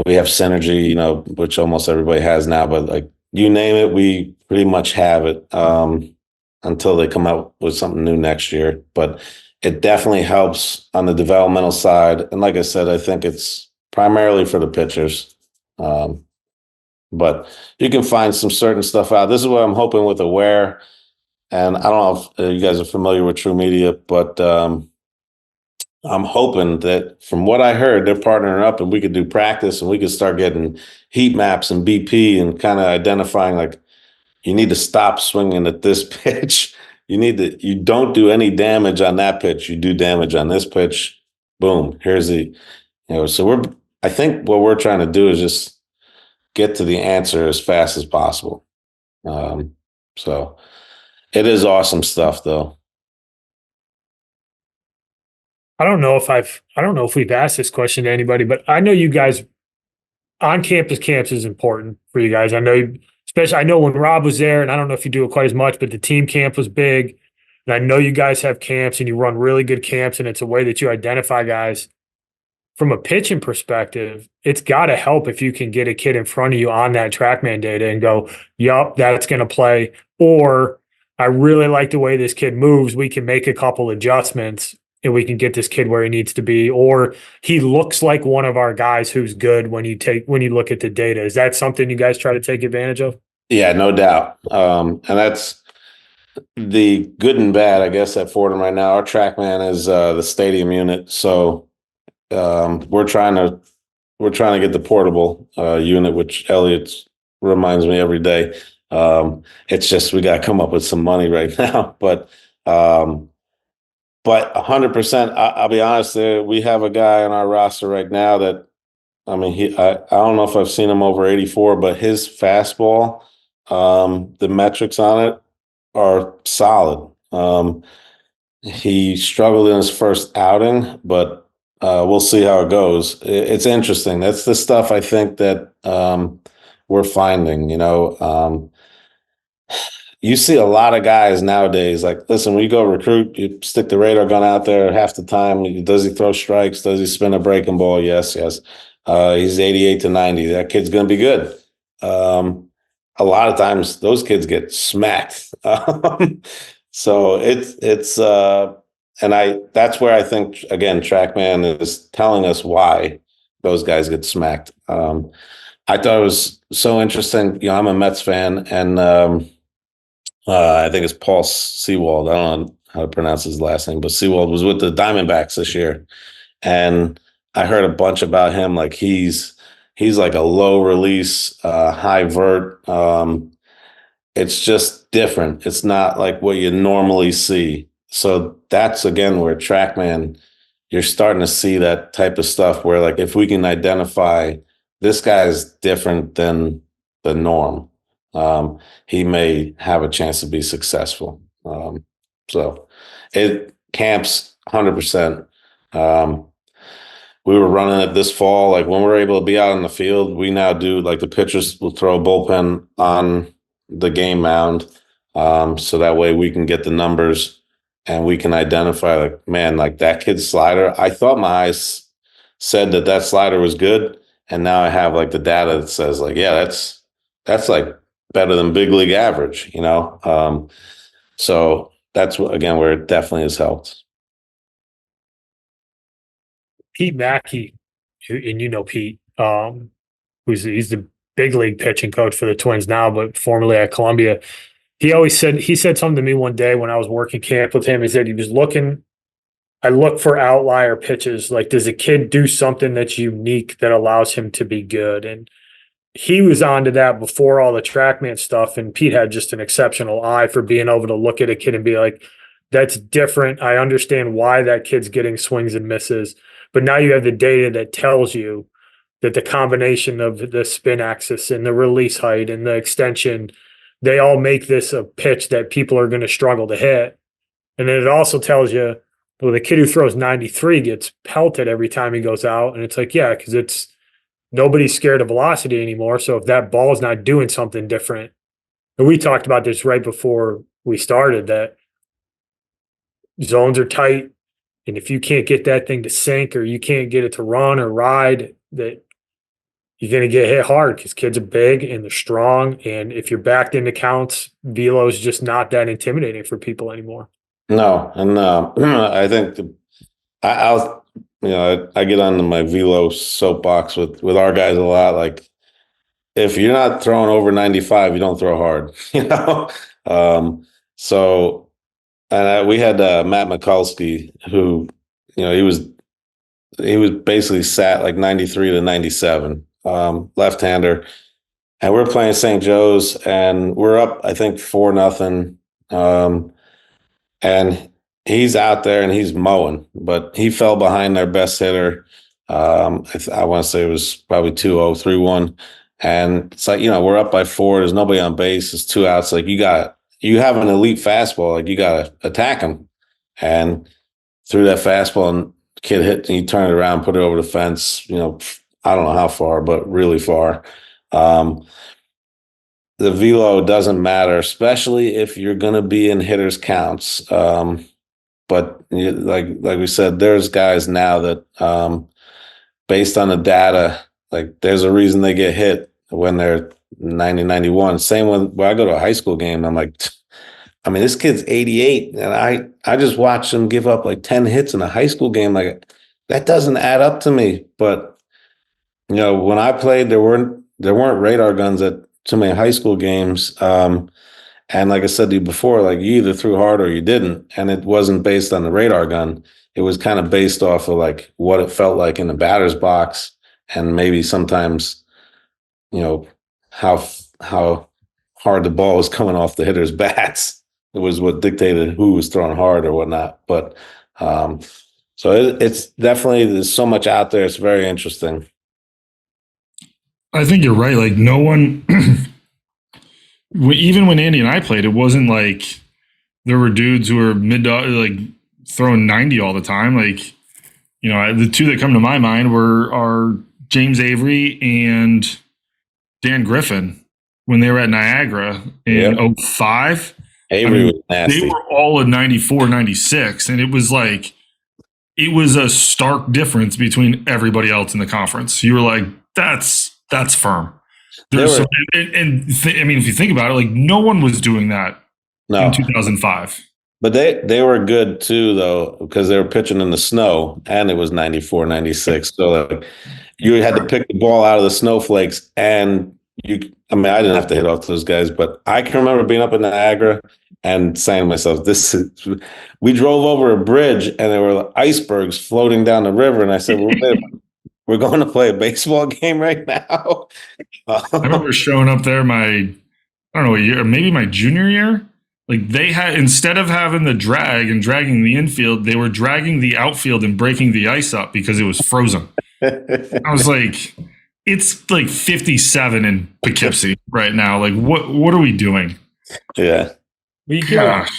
We have Synergy, which almost everybody has now, but like you name it, we pretty much have it until they come out with something new next year. But it definitely helps on the developmental side. And like I said, I think it's primarily for the pitchers. But you can find some certain stuff out. This is what I'm hoping with Aware. And I don't know if you guys are familiar with True Media, but I'm hoping that from what I heard, they're partnering up and we could do practice and we could start getting heat maps and BP and kind of identifying like, you need to stop swinging at this pitch you don't do any damage on that pitch. You do damage on this pitch. Boom. Here's so I think what we're trying to do is just get to the answer as fast as possible. So it is awesome stuff though. I don't know if we've asked this question to anybody, but I know you guys on campus camps is important for you guys. I know, especially I know when Rob was there, and I don't know if you do it quite as much, but the team camp was big. And I know you guys have camps and you run really good camps, and it's a way that you identify guys. From a pitching perspective, it's got to help if you can get a kid in front of you on that TrackMan data and go, yup, that's going to play. Or I really like the way this kid moves. We can make a couple adjustments and we can get this kid where he needs to be. Or he looks like one of our guys who's good when you look at the data. Is that something you guys try to take advantage of? Yeah, no doubt. And that's the good and bad, I guess, at Fordham right now. Our TrackMan is the stadium unit. So we're trying to get the portable unit, which Elliot reminds me every day. It's just we got to come up with some money right now, but 100%. I'll be honest. We have a guy on our roster right now that, I mean, I don't know if I've seen him over 84, but his fastball, the metrics on it are solid. He struggled in his first outing, but we'll see how it goes. It's interesting. That's the stuff I think that we're finding. You see a lot of guys nowadays. Like, listen, when you go recruit, you stick the radar gun out there half the time. Does he throw strikes? Does he spin a breaking ball? Yes. He's 88 to 90. That kid's going to be good. A lot of times those kids get smacked. So it's and that's where I think, again, TrackMan is telling us why those guys get smacked. I thought it was so interesting. I'm a Mets fan, and I think it's Paul Sewald. I don't know how to pronounce his last name, but Sewald was with the Diamondbacks this year. And I heard a bunch about him. Like he's like a low release, high vert. It's just different. It's not like what you normally see. So that's, again, where TrackMan, you're starting to see that type of stuff where, like, if we can identify this guy is different than the norm, he may have a chance to be successful. So it camps 100%. We were running it this fall. Like, when we're able to be out in the field, we now do, like, the pitchers will throw a bullpen on the game mound. So that way we can get the numbers and we can identify, like, man, like that kid's slider. I thought my eyes said that slider was good. And now I have, like, the data that says, like, yeah, that's like better than big league average, So that's again, where it definitely has helped. Pete Mackey, and Pete, he's the big league pitching coach for the Twins now, but formerly at Columbia. He said something to me one day when I was working camp with him. He said he was I look for outlier pitches. Like, does a kid do something that's unique that allows him to be good? And he was onto that before all the TrackMan stuff. And Pete had just an exceptional eye for being able to look at a kid and be like, that's different. I understand why that kid's getting swings and misses. But now you have the data that tells you that the combination of the spin axis and the release height and the extension, they all make this a pitch that people are going to struggle to hit. And then it also tells you, well, the kid who throws 93 gets pelted every time he goes out. And it's like, yeah, because nobody's scared of velocity anymore. So if that ball is not doing something different, and we talked about this right before we started, that zones are tight. And if you can't get that thing to sink, or you can't get it to run or ride, that you're going to get hit hard, because kids are big and they're strong. And if you're backed into counts, velo is just not that intimidating for people anymore. No. And I think I get on my velo soapbox with our guys a lot. Like, if you're not throwing over 95, you don't throw hard, So, and we had Matt Mikulski, who, he was basically sat like 93 to 97, left-hander. And we're playing St. Joe's, and we're up, I think, 4-0. and he's out there and he's mowing, but he fell behind their best hitter. I want to say it was probably 2-0, 3-1. And it's like, we're up by 4. There's nobody on base. It's 2 outs. Like you have an elite fastball. Like you got to attack him. And threw that fastball and the kid hit, and he turned it around, put it over the fence, I don't know how far, but really far. The velo doesn't matter, especially if you're going to be in hitters counts. But like we said, there's guys now that based on the data, like there's a reason they get hit when they're 90, 91. Same when I go to a high school game, I'm like, I mean, this kid's 88, and I just watched him give up like 10 hits in a high school game. Like that doesn't add up to me. But when I played, there weren't radar guns at too many high school games. And like I said to you before, like you either threw hard or you didn't, and it wasn't based on the radar gun. It was kind of based off of like what it felt like in the batter's box, and maybe sometimes, how hard the ball was coming off the hitter's bats. It was what dictated who was throwing hard or whatnot. But so it's definitely, there's so much out there. It's very interesting. I think you're right. Like no one, even when Andy and I played, it wasn't like there were dudes who were like throwing 90 all the time. Like, the two that come to my mind are James Avery and Dan Griffin when they were at Niagara in 05. Avery was nasty. They were all in 94, 96, and it was a stark difference between everybody else in the conference. You were like, that's firm. I mean, if you think about it, like no one was doing that in 2005. But they were good too, though, because they were pitching in the snow, and it was 94, 96. So you had to pick the ball out of the snowflakes, and I didn't have to hit off those guys, but I can remember being up in Niagara and saying to myself, we drove over a bridge and there were icebergs floating down the river. And I said, we're going to play a baseball game right now. I remember showing up there I don't know, a year, maybe my junior year. Like they had, instead of having the drag and dragging the infield, they were dragging the outfield and breaking the ice up because it was frozen. I was like, it's like 57 in Poughkeepsie right now. Like what are we doing? Yeah. You got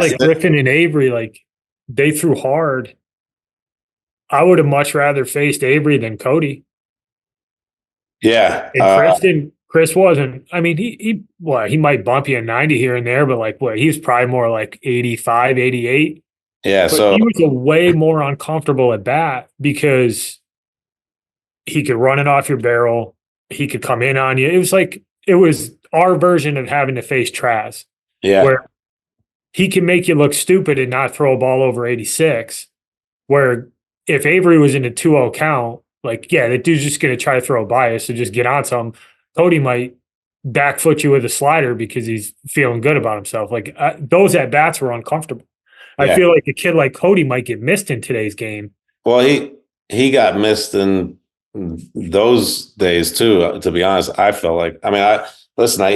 like Griffin and Avery, like they threw hard. I would have much rather faced Avery than Cody. Yeah. And Chris wasn't. I mean, he might bump you a 90 here and there, but he was probably more like 85, 88. Yeah. But so he was a way more uncomfortable at bat because he could run it off your barrel. He could come in on you. It was our version of having to face Traz. Yeah. Where he can make you look stupid and not throw a ball over 86. Where if Avery was in a 2-0 count, that dude's just going to try to throw a bias and just get on some. Cody might backfoot you with a slider because he's feeling good about himself. Those at bats were uncomfortable. I feel like a kid like Cody might get missed in today's game. Well, he got missed in those days too. To be honest, I felt like. I mean,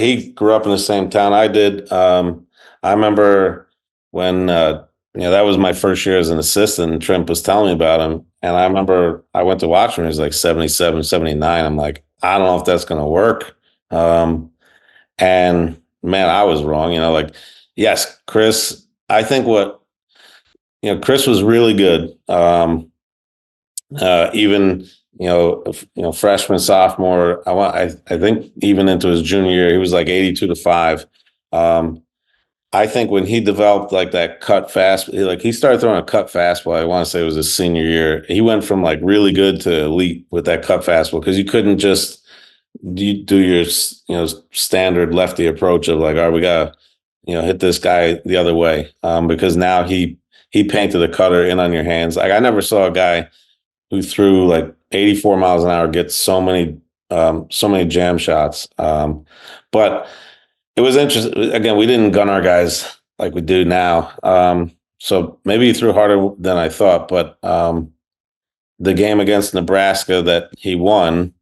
he grew up in the same town I did. I remember when that was my first year as an assistant, and Trent was telling me about him. And I remember I went to watch him. He was like 77, 79. I'm like, I don't know if that's going to work. And man, I was wrong. Yes, Chris, I think Chris was really good. Even, freshman, sophomore, I think even into his junior year, he was like 82-5. I think when he developed that cut fast, he started throwing a cut fastball. I want to say it was his senior year. He went from really good to elite with that cut fastball because you couldn't just do your standard lefty approach of all right, we gotta hit this guy the other way because now he painted a cutter in on your hands. I never saw a guy who threw 84 miles an hour get so many jam shots. But it was interesting. Again, we didn't gun our guys like we do now. So maybe he threw harder than I thought. But the game against Nebraska that he won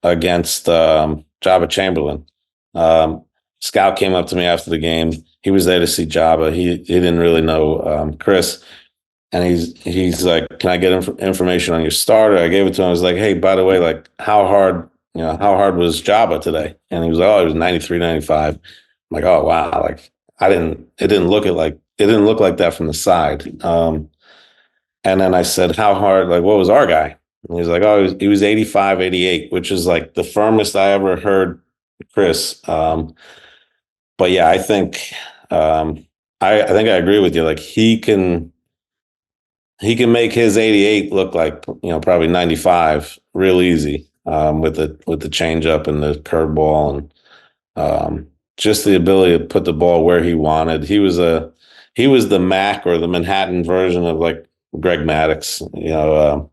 against Java Chamberlain, Scout came up to me after the game. He was there to see Jabba. He didn't really know Chris. And he's like, "Can I get information on your starter?" I gave it to him. I was like, "Hey, by the way, like how hard was Jabba today?" And he was like, "Oh, he was 93, 95." I'm like, "Oh, wow." Like it didn't look like that from the side. And then I said, "How hard, like what was our guy?" And he's like, "Oh, he was 85, 88, which is like the firmest I ever heard Chris. But yeah, I think I think I agree with you. Like he can make his 88 look like probably 95 real easy with the changeup and the curveball and just the ability to put the ball where he wanted. He was the Mac or the Manhattan version of like Greg Maddux,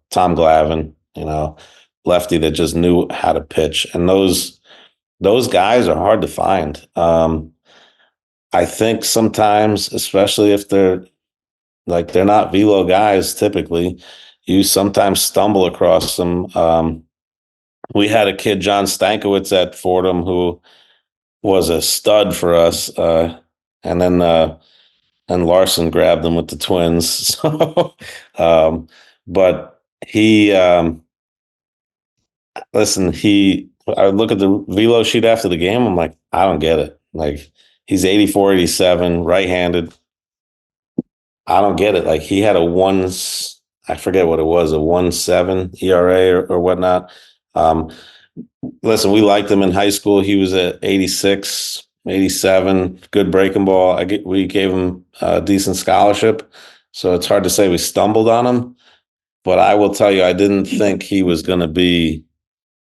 Tom Glavine, lefty that just knew how to pitch. And those guys are hard to find. I think sometimes, especially if they're not velo guys, typically, you sometimes stumble across them. We had a kid, John Stankiewicz, at Fordham who was a stud for us, and then Larson grabbed him with the Twins. So, but he listen. I look at the velo sheet after the game. I'm like, I don't get it. Like he's 84, 87, right-handed. I don't get it. Like he had I forget what it was, a 1.7 ERA or whatnot. Listen, we liked him in high school. He was at 86, 87, good breaking ball. We gave him a decent scholarship. So it's hard to say we stumbled on him. But I will tell you, I didn't think he was going to be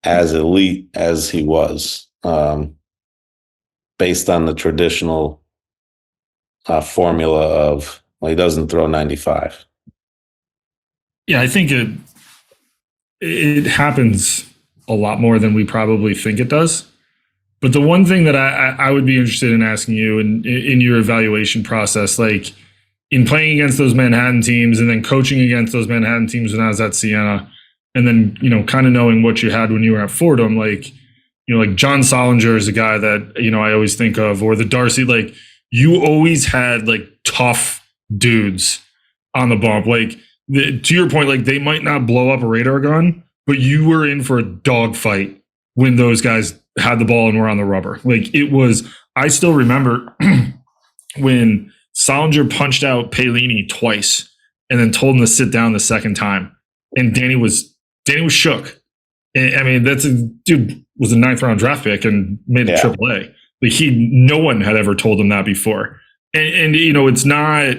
as elite as he was based on the traditional formula of, well, he doesn't throw 95. Yeah, I think it happens a lot more than we probably think it does. But the one thing that I would be interested in asking you in your evaluation process, like in playing against those Manhattan teams and then coaching against those Manhattan teams when I was at Siena, and then, kind of knowing what you had when you were at Fordham, like, like John Solinger is a guy that, I always think of, or the Darcy, like you always had like tough dudes on the bump. Like to your point, like they might not blow up a radar gun, but you were in for a dogfight when those guys had the ball and were on the rubber. Like it was, I still remember when Solinger punched out Palini twice and then told him to sit down the second time. And Danny was shook. And, I mean, dude was a 9th round draft pick and made it AAA. Like no one had ever told him that before. And it's not,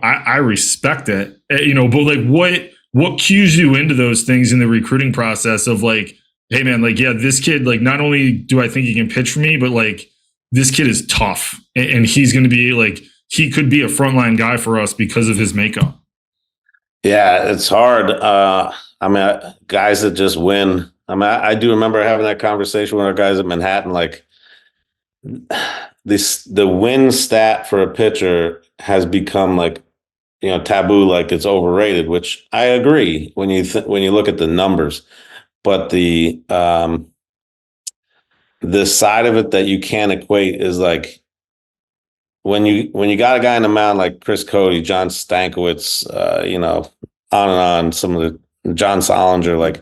I respect it, but like what cues you into those things in the recruiting process of like, hey man, like, yeah, this kid, like, not only do I think he can pitch for me, but like this kid is tough and he's going to be like, he could be a frontline guy for us because of his makeup. Yeah, it's hard. I mean, guys that just win. I mean, I do remember having that conversation with our guys at Manhattan. Like, the win stat for a pitcher has become like, taboo, like it's overrated. Which I agree when you look at the numbers, but the side of it that you can't equate is like when you got a guy in the mound like Chris Cody, John Stankiewicz, on and on, some of the John Solinger, like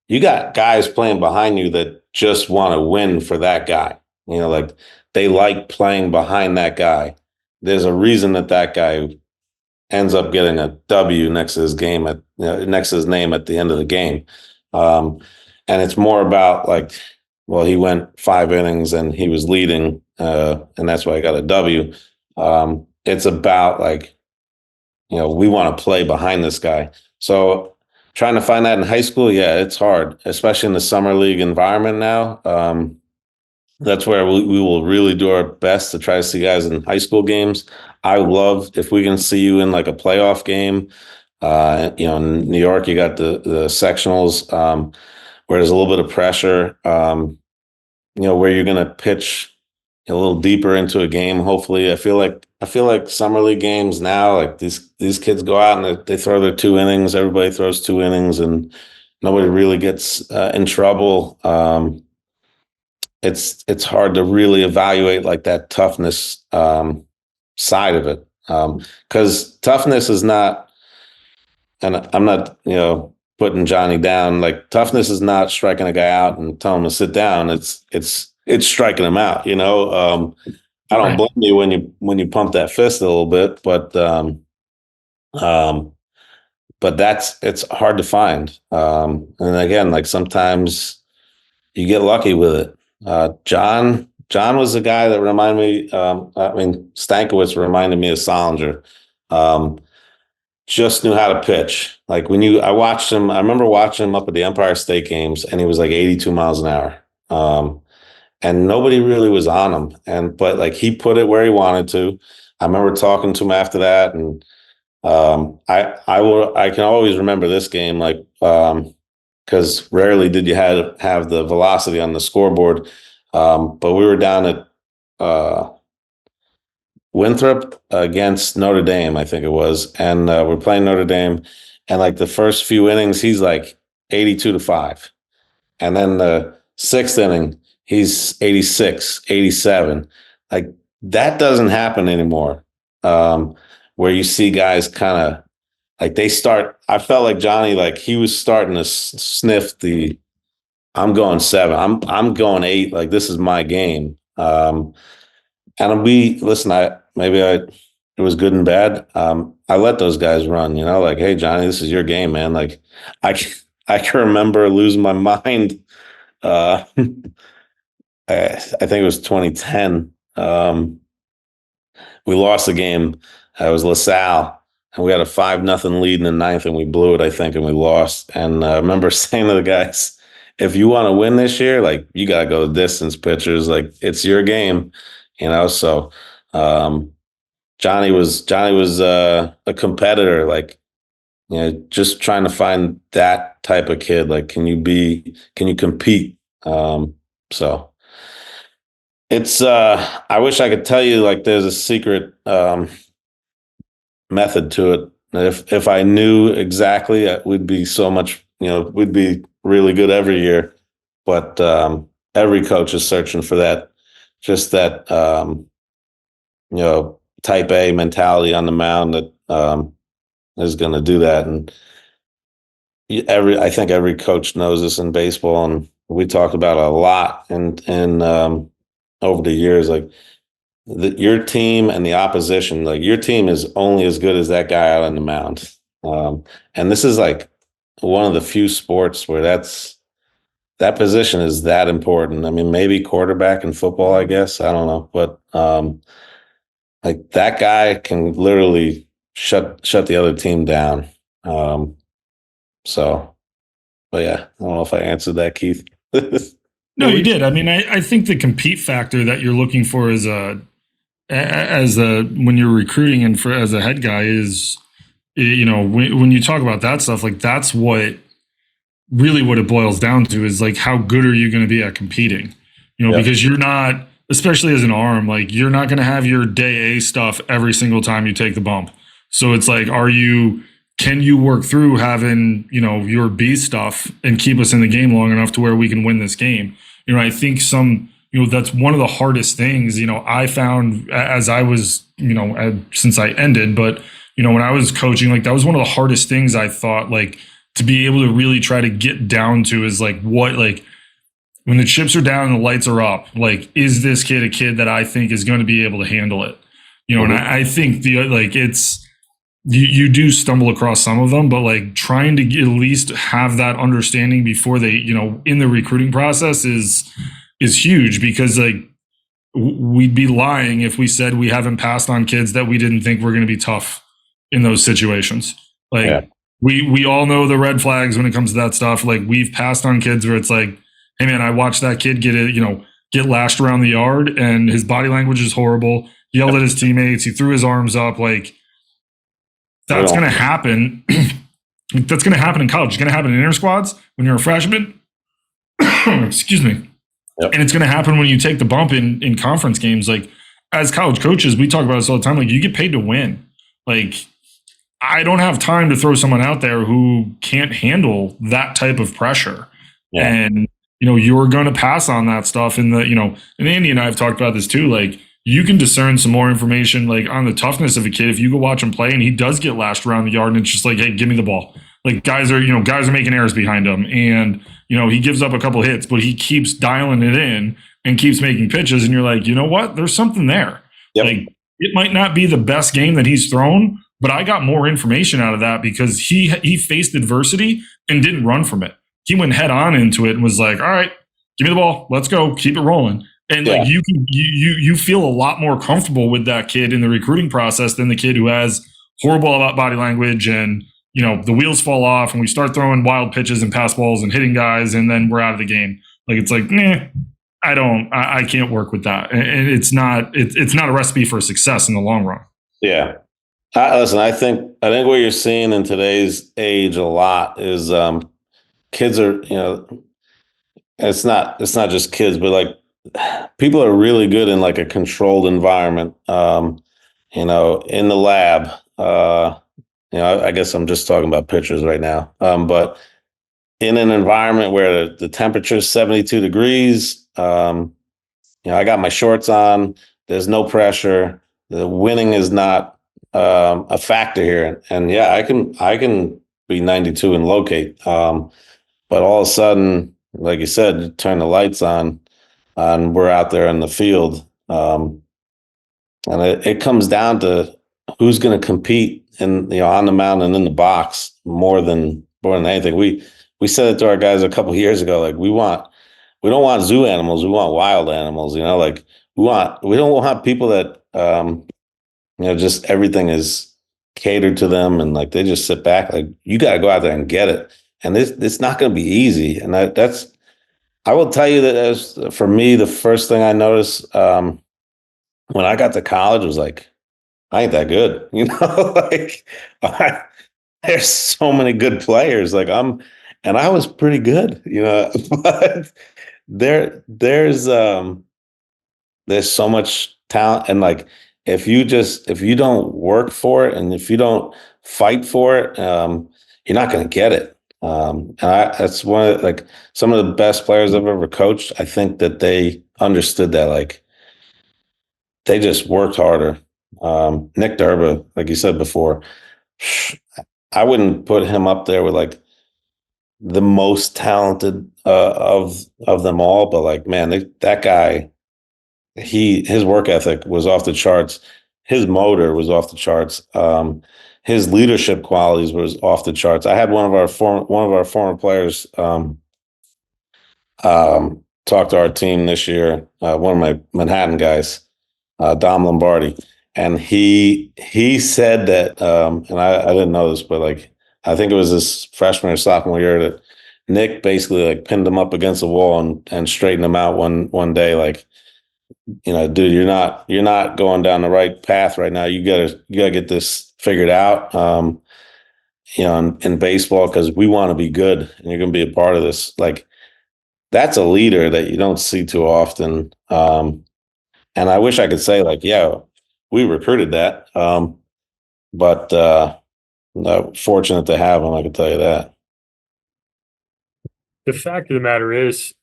you got guys playing behind you that just want to win for that guy. Like they like playing behind that guy. There's a reason that guy ends up getting a W next to his name at the end of the game. And it's more about like, well, he went 5 innings and he was leading, and that's why I got a W. It's about like, we want to play behind this guy. So trying to find that in high school, yeah, it's hard, especially in the summer league environment now. That's where we will really do our best to try to see guys in high school games. I love if we can see you in like a playoff game. In New York, you got the sectionals where there's a little bit of pressure, where you're going to pitch a little deeper into a game. Hopefully, I feel like summer league games now, like these kids go out and they throw their 2 innings. Everybody throws 2 innings, and nobody really gets in trouble. it's hard to really evaluate like that toughness side of it, because toughness is not, and I'm not, putting Johnny down. Like toughness is not striking a guy out and telling him to sit down. It's striking him out. I don't blame you when you pump that fist a little bit, but it's hard to find. And again, like sometimes you get lucky with it. John was the guy that reminded me. Stankiewicz reminded me of Solinger. Just knew how to pitch. Like I watched him. I remember watching him up at the Empire State Games, and he was like 82 miles an hour. And nobody really was on him. But like he put it where he wanted to. I remember talking to him after that, and I can always remember this game, like because rarely did you have the velocity on the scoreboard. But we were down at Winthrop against Notre Dame, I think it was, and we're playing Notre Dame, and like the first few innings, he's like 82-5, and then the sixth inning, he's 86, 87. Like that doesn't happen anymore. Where you see guys kind of like I felt like Johnny, like he was starting to sniff I'm going 7, I'm going 8, like this is my game. And it was good and bad. I let those guys run, like, hey, Johnny, this is your game, man. Like I can remember losing my mind. I think it was 2010. We lost the game. It was LaSalle, and we had a 5-0 lead in the ninth, and we blew it, I think, and we lost. And I remember saying to the guys, if you want to win this year, like you got to go to distance pitchers. Like it's your game, So Johnny was a competitor, like just trying to find that type of kid. Like, can you compete? So it's I wish I could tell you like there's a secret method to it. If I knew exactly, we'd be so much, we'd be really good every year. But every coach is searching for that, just that, type A mentality on the mound that is going to do that. And I think every coach knows this in baseball, and we talked about it a lot and over the years, like your team and the opposition, like your team is only as good as that guy out on the mound. And this is like one of the few sports where that position is that important. I mean, maybe quarterback in football, I guess. I don't know. But like that guy can literally shut the other team down. But yeah, I don't know if I answered that, Keith. No, you did. I mean, I think the compete factor that you're looking for when you're recruiting and as a head guy is, when you talk about that stuff, like that's what it boils down to is like, how good are you going to be at competing? Because you're not, especially as an arm, like you're not going to have your day A stuff every single time you take the bump. So it's like, can you work through having, your B stuff and keep us in the game long enough to where we can win this game? I think that's one of the hardest things, I found as I was, since I ended, but, when I was coaching, like that was one of the hardest things I thought, like to be able to really try to get down to is like, what, like when the chips are down and the lights are up, like, is this kid a kid that I think is going to be able to handle it? And I think it's, you do stumble across some of them, but like trying to at least have that understanding before they, in the recruiting process is huge, because like we'd be lying if we said we haven't passed on kids that we didn't think were going to be tough in those situations. Like we all know the red flags when it comes to that stuff. Like we've passed on kids where it's like, hey man, I watched that kid get lashed around the yard and his body language is horrible. He yelled at his teammates. He threw his arms up. Like, that's going to happen. That's going to happen in college. It's going to happen in inter squads when you're a freshman. Excuse me. Yep. And it's going to happen when you take the bump in conference games. Like as college coaches, we talk about this all the time. Like you get paid to win. Like I don't have time to throw someone out there who can't handle that type of pressure. Yeah. And you're going to pass on that stuff. And and Andy and I have talked about this too. Like, you can discern some more information, like on the toughness of a kid. If you go watch him play and he does get lashed around the yard and it's just like, hey, give me the ball. Like, guys are making errors behind him, and, he gives up a couple hits, but he keeps dialing it in and keeps making pitches. And you're like, you know what? There's something there. Yep. Like, it might not be the best game that he's thrown, but I got more information out of that because he faced adversity and didn't run from it. He went head on into it and was like, all right, give me the ball. Let's go. Keep it rolling. And like, you feel a lot more comfortable with that kid in the recruiting process than the kid who has horrible body language and, the wheels fall off and we start throwing wild pitches and pass balls and hitting guys and then we're out of the game. Like, it's like, I can't work with that. And it's not a recipe for success in the long run. Yeah. Listen, I think what you're seeing in today's age a lot is kids are, it's not just kids, but like people are really good in like a controlled environment, in the lab. I guess I'm just talking about pitchers right now. But in an environment where the temperature is 72 degrees, I got my shorts on, there's no pressure, the winning is not a factor here. And yeah, I can be 92 and locate. But all of a sudden, like you said, you turn the lights on and we're out there in the field. And it comes down to who's going to compete on the mound and in the box more than anything. We said it to our guys a couple of years ago. Like, we don't want zoo animals. We want wild animals. Like, we don't want people that just everything is catered to them and like they just sit back. Like, you got to go out there and get it. And it's not going to be easy. And I will tell you that for me, the first thing I noticed when I got to college was like, I ain't that good, like there's so many good players. Like, and I was pretty good, but there's so much talent. And like, if you don't work for it and if you don't fight for it, you're not going to get it. And that's one of like some of the best players I've ever coached. I think that they understood that, like, they just worked harder. Nick Derba, like you said before, I wouldn't put him up there with like the most talented of them all, but like, man, that guy, his work ethic was off the charts. His motor was off the charts. His leadership qualities was off the charts. I had one of our former players talk to our team this year. One of my Manhattan guys, Dom Lombardi, and he said that, and I didn't know this, but like, I think it was his freshman or sophomore year that Nick basically like pinned him up against the wall and straightened him out one day. Like, dude, you're not going down the right path right now. You gotta get this figured out. In baseball, because we want to be good and you're going to be a part of this. Like, that's a leader that you don't see too often. And I wish I could say like, yeah, we recruited that. But fortunate to have him, I can tell you that. The fact of the matter is,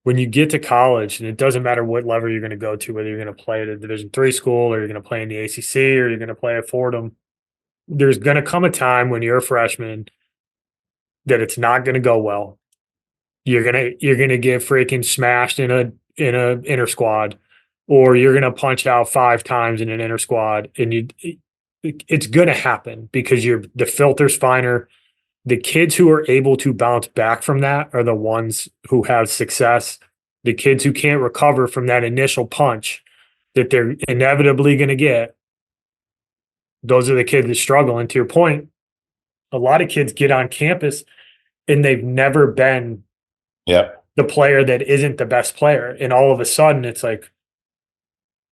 when you get to college, and it doesn't matter what level you're going to go to, whether you're going to play at a Division III school or you're going to play in the ACC or you're going to play at Fordham, there's going to come a time when you're a freshman that it's not going to go well. You're gonna get freaking smashed in a inter squad, or you're gonna punch out 5 times in an inter squad, and it's gonna happen because the filter's finer. The kids who are able to bounce back from that are the ones who have success. The kids who can't recover from that initial punch that they're inevitably going to get, those are the kids that struggle. And to your point, a lot of kids get on campus and they've never been the player that isn't the best player. And all of a sudden it's like,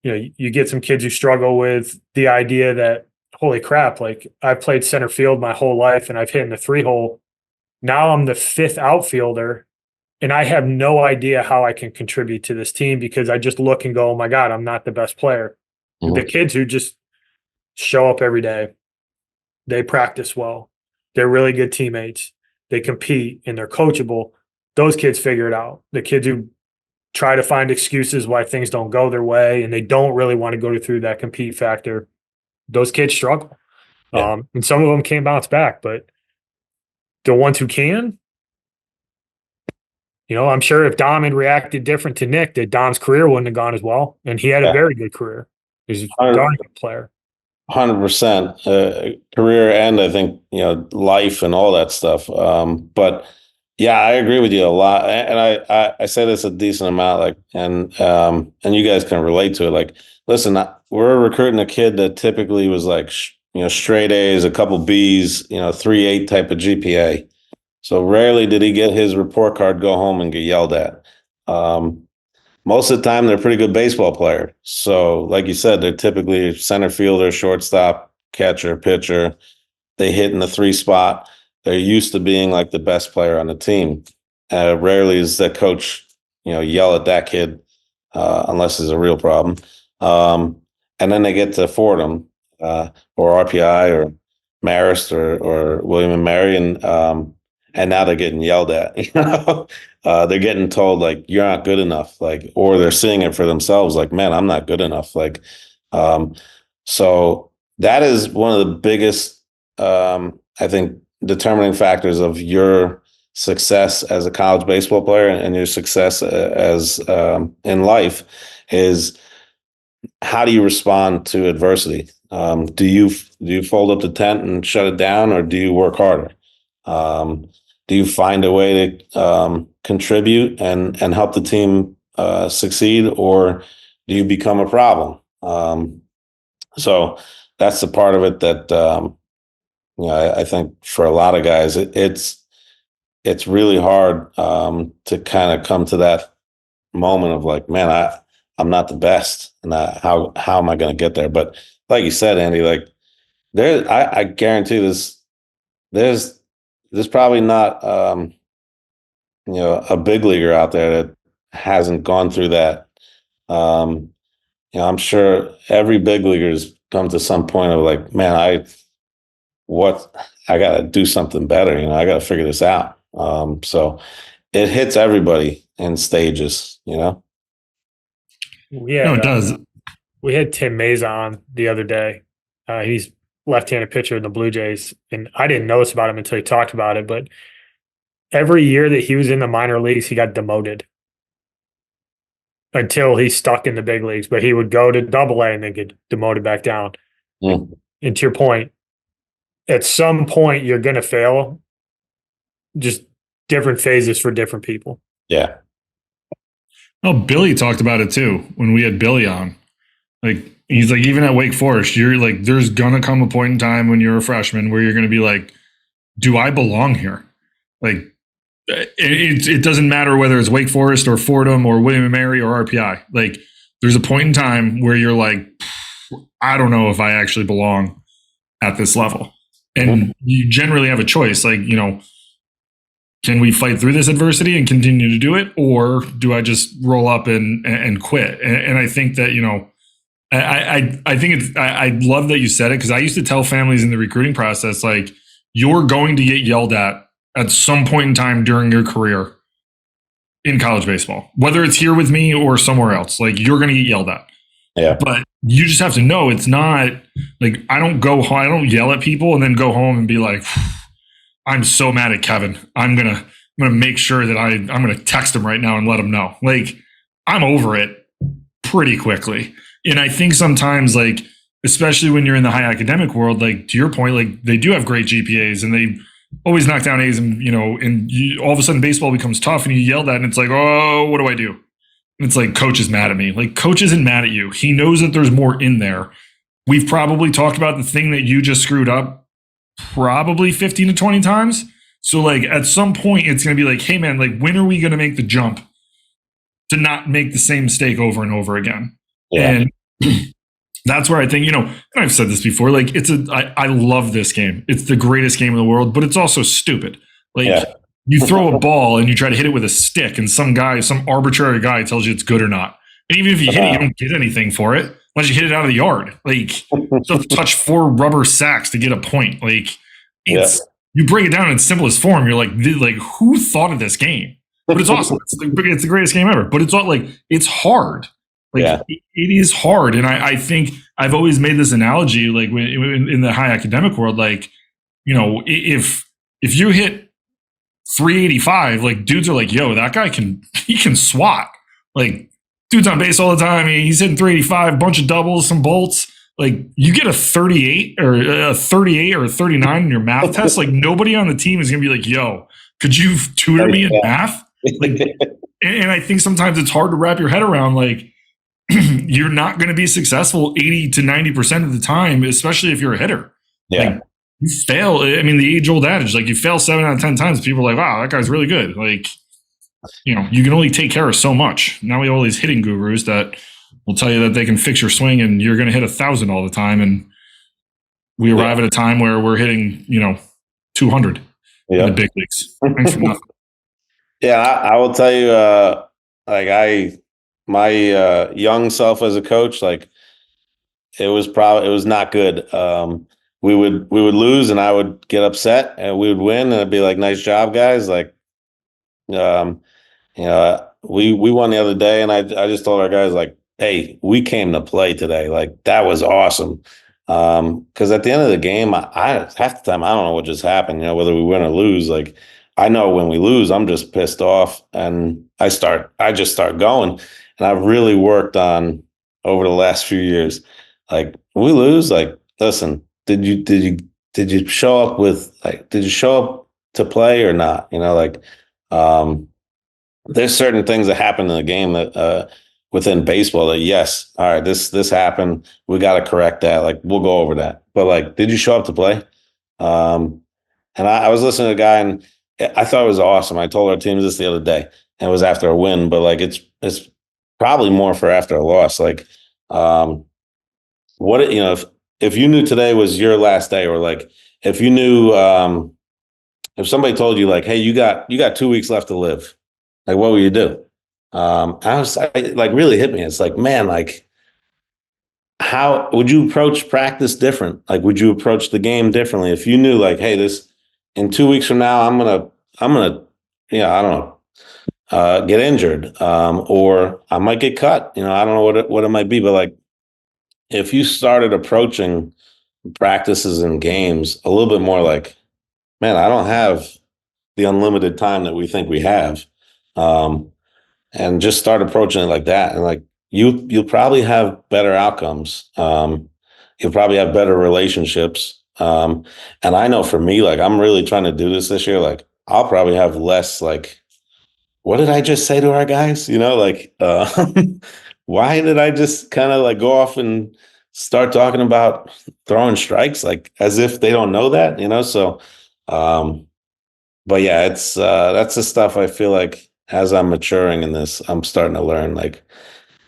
you get some kids who struggle with the idea that, holy crap, like, I've played center field my whole life and I've hit in the 3-hole. Now I'm the 5th outfielder and I have no idea how I can contribute to this team because I just look and go, oh my God, I'm not the best player. Mm-hmm. The kids who just show up every day, they practice well, they're really good teammates, they compete and they're coachable. those kids figure it out. The kids who try to find excuses why things don't go their way and they don't really want to go through that compete factor, those kids struggle. Yeah. And some of them can't bounce back, but the ones who can, I'm sure if Dom had reacted different to Nick, that Dom's career wouldn't have gone as well. And he had a very good career. He's a darn good player. 100% career, and I think life and all that stuff. But yeah, I agree with you a lot, and I say this a decent amount. Like, and you guys can relate to it. Like, listen, we're recruiting a kid that typically was like straight A's, a couple B's, 3.8 type of GPA. So rarely did he get his report card, go home and get yelled at. Most of the time, they're a pretty good baseball player. So, like you said, they're typically center fielder, shortstop, catcher, pitcher. They hit in the 3 spot. They're used to being like the best player on the team. Rarely is that coach, yell at that kid unless it's a real problem. And then they get to Fordham or RPI or Marist or William and Mary, and now they're getting yelled at. They're getting told like you're not good enough, like, or they're seeing it for themselves, like, man, I'm not good enough. Like, so that is one of the biggest, I think, determining factors of your success as a college baseball player and your success as in life is how do you respond to adversity? Do you fold up the tent and shut it down, or do you work harder? Do you find a way to contribute and help the team succeed, or do you become a problem? So that's the part of it that I think for a lot of guys it's really hard to kind of come to that moment of like, man, I'm not the best, and how am I going to get there? But like you said, Andy, like I guarantee there's probably not a big leaguer out there that hasn't gone through that. I'm sure every big leaguer's come to some point of like, man, I got to do something better. I got to figure this out. So it hits everybody in stages. Yeah, No, it does. We had Tim Meza on the other day. He's left-handed pitcher in the Blue Jays, and I didn't notice about him until he talked about it, but every year that he was in the minor leagues, he got demoted until he stuck in the big leagues. But he would go to Double-A and then get demoted back down. And to your point, at some point you're going to fail. Just different phases for different people. Yeah. Oh, Billy talked about it too when we had Billy on. Like, he's like, even at Wake Forest, you're like, there's gonna come a point in time when you're a freshman where you're gonna be like, do I belong here? Like, it doesn't matter whether it's Wake Forest or Fordham or William and Mary or RPI. Like, there's a point in time where you're like, I don't know if I actually belong at this level. And you generally have a choice. Like, can we fight through this adversity and continue to do it? Or do I just roll up and quit? And I think that, I think I love that you said it, because I used to tell families in the recruiting process, like, you're going to get yelled at some point in time during your career in college baseball, whether it's here with me or somewhere else. Like, you're going to get yelled at. Yeah. But you just have to know it's not like I don't yell at people and then go home and be like, I'm so mad at Kevin. I'm gonna make sure that I'm gonna text him right now and let him know. Like, I'm over it pretty quickly. And I think sometimes, like, especially when you're in the high academic world, like, to your point, like, they do have great GPAs and they always knock down A's, and all of a sudden baseball becomes tough and you yell that and it's like, oh, what do I do? And it's like, coach is mad at me. Like, coach isn't mad at you. He knows that there's more in there. We've probably talked about the thing that you just screwed up probably 15 to 20 times. So, like, at some point it's going to be like, hey man, like, when are we going to make the jump to not make the same mistake over and over again? Yeah. And that's where I think, and I've said this before, like, I love this game. It's the greatest game in the world, but it's also stupid. Like, you throw a ball and you try to hit it with a stick, and some arbitrary guy tells you it's good or not. And even if you hit it, you don't get anything for it unless you hit it out of the yard. Like, you have to touch 4 rubber sacks to get a point. Like, you break it down in its simplest form. You're like, who thought of this game? but it's awesome. It's the greatest game ever. But it's all like it's hard. Like Yeah. it is hard, and I think I've always made this analogy, like in the high academic world, like if you hit 385, like dudes are like, yo, that guy can swat. Like dude's on base all the time. He's hitting 385, bunch of doubles, some bolts. Like you get a 38 or a 39 in your math test. Like nobody on the team is gonna be like, yo, could you tutor me in math? Like, and I think sometimes it's hard to wrap your head around. Like you're not going to be successful 80 to 90% of the time, especially if you're a hitter. Yeah. Like, you fail. I mean, the age old adage, like you fail 7 out of 10 times, people are like, wow, that guy's really good. Like, you can only take care of so much. Now we have all these hitting gurus that will tell you that they can fix your swing and you're going to hit 1,000 all the time. And we arrive at a time where we're hitting, 200 in the big leagues. Thanks for nothing. Yeah, I will tell you, my young self as a coach, like it was not good. We would lose and I would get upset, and we would win and it'd be like, nice job, guys. Like, we won the other day, and I just told our guys, like, hey, we came to play today. Like, that was awesome. Because at the end of the game, I half the time I don't know what just happened, whether we win or lose. Like, I know when we lose, I'm just pissed off, and I just start going. And I've really worked on over the last few years. Like, when we lose, like, listen, did you show up did you show up to play or not? There's certain things that happen in the game that within baseball that, yes, all right, this happened. We got to correct that. Like, we'll go over that. But like, did you show up to play? And I was listening to a guy, and I thought it was awesome. I told our teams this the other day, and it was after a win, but like it's probably more for after a loss. Like, if you knew today was your last day, or like if you knew if somebody told you like, hey, you got 2 weeks left to live, like what would you do? Like really hit me. It's like, man, like how would you approach practice different? Like, would you approach the game differently if you knew like, hey, this in 2 weeks from now, I'm gonna, I don't know, get injured, or I might get cut. I don't know what it might be, but like if you started approaching practices and games a little bit more like, man, I don't have the unlimited time that we think we have, and just start approaching it like that, and like you'll probably have better outcomes. You'll probably have better relationships. And I know for me, like I'm really trying to do this year. Like I'll probably have less like, what did I just say to our guys? Like, why did I just kind of like go off and start talking about throwing strikes, like as if they don't know that, So, but yeah, it's that's the stuff I feel like as I'm maturing in this, I'm starting to learn. Like,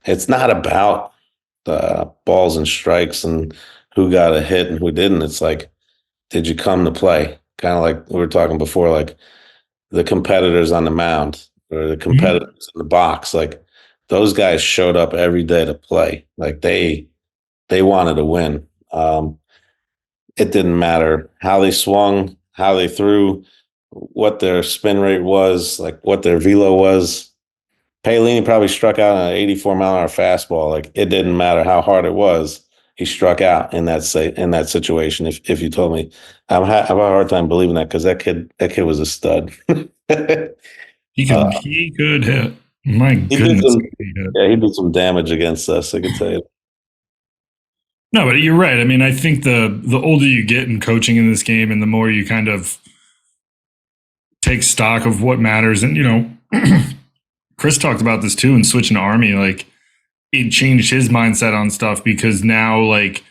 it's not about the balls and strikes and who got a hit and who didn't. It's like, did you come to play? Kind of like we were talking before, like the competitors on the mound or the competitors in the box. Like those guys showed up every day to play. Like they wanted to win. It didn't matter how they swung, how they threw, what their spin rate was, like what their velo was. Paolini probably struck out on an 84-mile-an-hour fastball. Like it didn't matter how hard it was. He struck out in that situation. If you told me, I have a hard time believing that, because that kid was a stud. He could hit. My goodness. He did some damage against us, I could tell you. No, but you're right. I mean, I think the older you get in coaching in this game, and the more you kind of take stock of what matters. And, Chris talked about this too in switching to Army. Like, it changed his mindset on stuff, because now, like,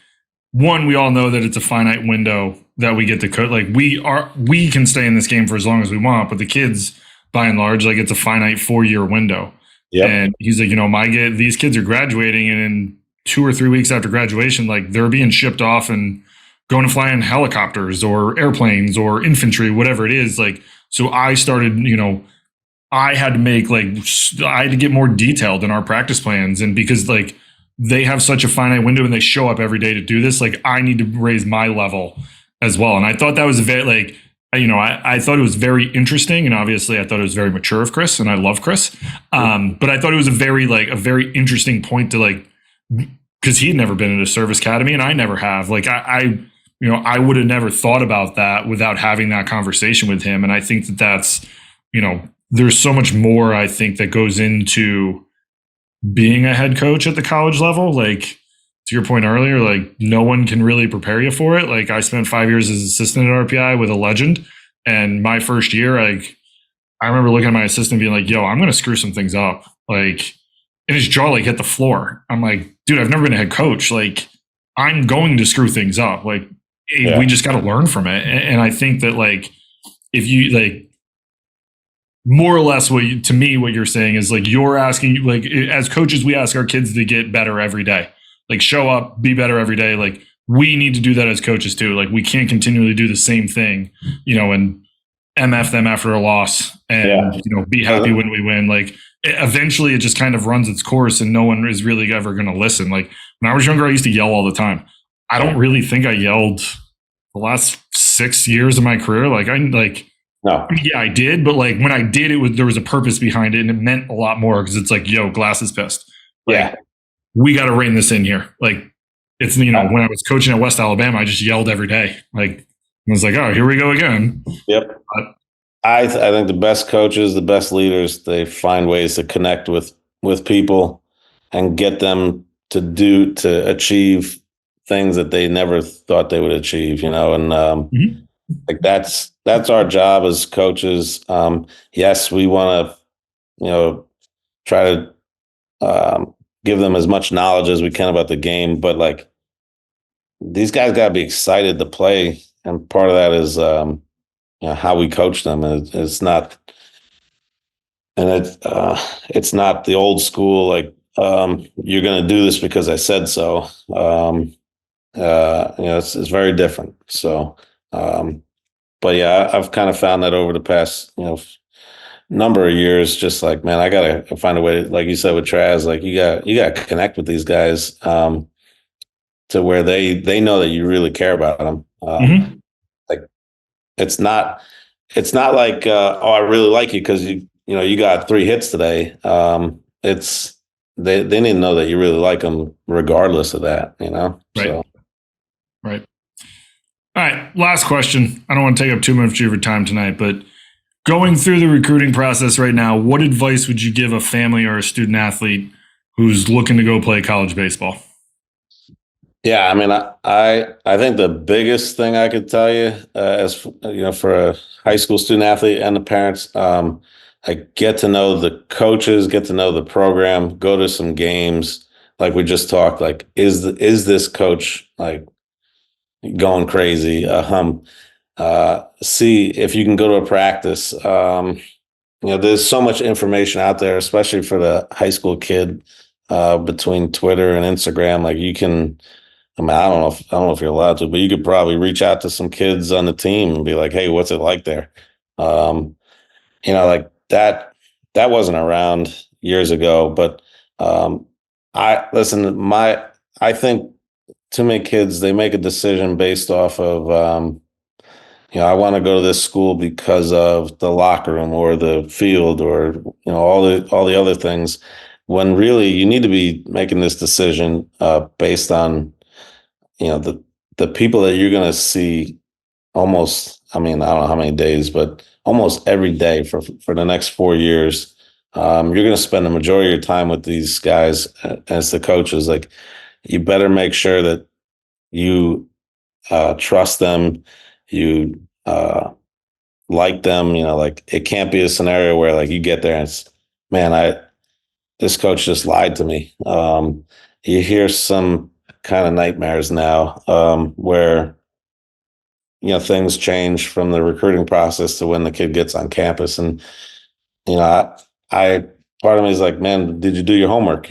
one, we all know that it's a finite window that we get to coach. Like, we can stay in this game for as long as we want, but the kids, by and large, like, it's a finite 4-year window. Yep. And he's like, these kids are graduating, and in 2 or 3 weeks after graduation, like, they're being shipped off and going to fly in helicopters or airplanes or infantry, whatever it is. Like, so I started, I had to get more detailed in our practice plans. And because like they have such a finite window and they show up every day to do this, like I need to raise my level as well. And I thought that was I thought it was very interesting, and obviously I thought it was very mature of Chris, and I love Chris. But I thought it was a very interesting point to because he had never been in a service academy, and I never have. I would have never thought about that without having that conversation with him. And I think that's, there's so much more I think that goes into being a head coach at the college level. Like, to your point earlier, like no one can really prepare you for it. Like I spent 5 years as assistant at RPI with a legend, and my first year, I remember looking at my assistant being like, "Yo, I'm going to screw some things up." Like, and his jaw like hit the floor. I'm like, "Dude, I've never been a head coach. Like, I'm going to screw things up. Like, we just got to learn from it." And I think that if you more or less what you're saying is you're asking, as coaches, we ask our kids to get better every day. Show up, be better every day. We need to do that as coaches too. We can't continually do the same thing, and MF them after a loss and, be happy when we win. Eventually it just kind of runs its course and no one is really ever going to listen. When I was younger, I used to yell all the time. I don't really think I yelled the last 6 years of my career. No. Yeah, I did. But when I did, there was a purpose behind it and it meant a lot more because it's yo, Glass is pissed. We got to rein this in here. It's, when I was coaching at West Alabama, I just yelled every day. I was like, oh, here we go again. Yep. I think the best coaches, the best leaders, they find ways to connect with people and get them to achieve things that they never thought they would achieve, and that's our job as coaches. Yes, we want to, try to give them as much knowledge as we can about the game, but these guys got to be excited to play, and part of that is how we coach them. And it's not the old school you're going to do this because I said so. It's very different. So, but yeah, I've kind of found that over the past number of years, just man, I gotta find a way to, like you said with Traz, you got to connect with these guys to where they know that you really care about them. It's not like oh, I really like you because you got 3 hits today. It's they need to know that you really like them regardless of that. Right. So. Right. All right. Last question. I don't want to take up too much of your time tonight, but going through the recruiting process right now, what advice would you give a family or a student athlete who's looking to go play college baseball? Yeah, I mean, I think the biggest thing I could tell you, as for a high school student athlete and the parents, get to know the coaches, get to know the program, go to some games, like we just talked. Is this coach going crazy? See if you can go to a practice. There's so much information out there, especially for the high school kid, between Twitter and Instagram. You can, I don't know if you're allowed to, but you could probably reach out to some kids on the team and be like, "Hey, what's it like there?" That wasn't around years ago, but I think too many kids, they make a decision based off of I want to go to this school because of the locker room or the field or all the other things, when really you need to be making this decision based on the people that you're going to see almost, I don't know how many days, but almost every day for the next 4 years. You're going to spend the majority of your time with these guys as the coaches. You better make sure that you trust them, you like them. It can't be a scenario where you get there and it's, man, this coach just lied to me. You hear some kind of nightmares now where things change from the recruiting process to when the kid gets on campus. And I part of me is like, man, did you do your homework?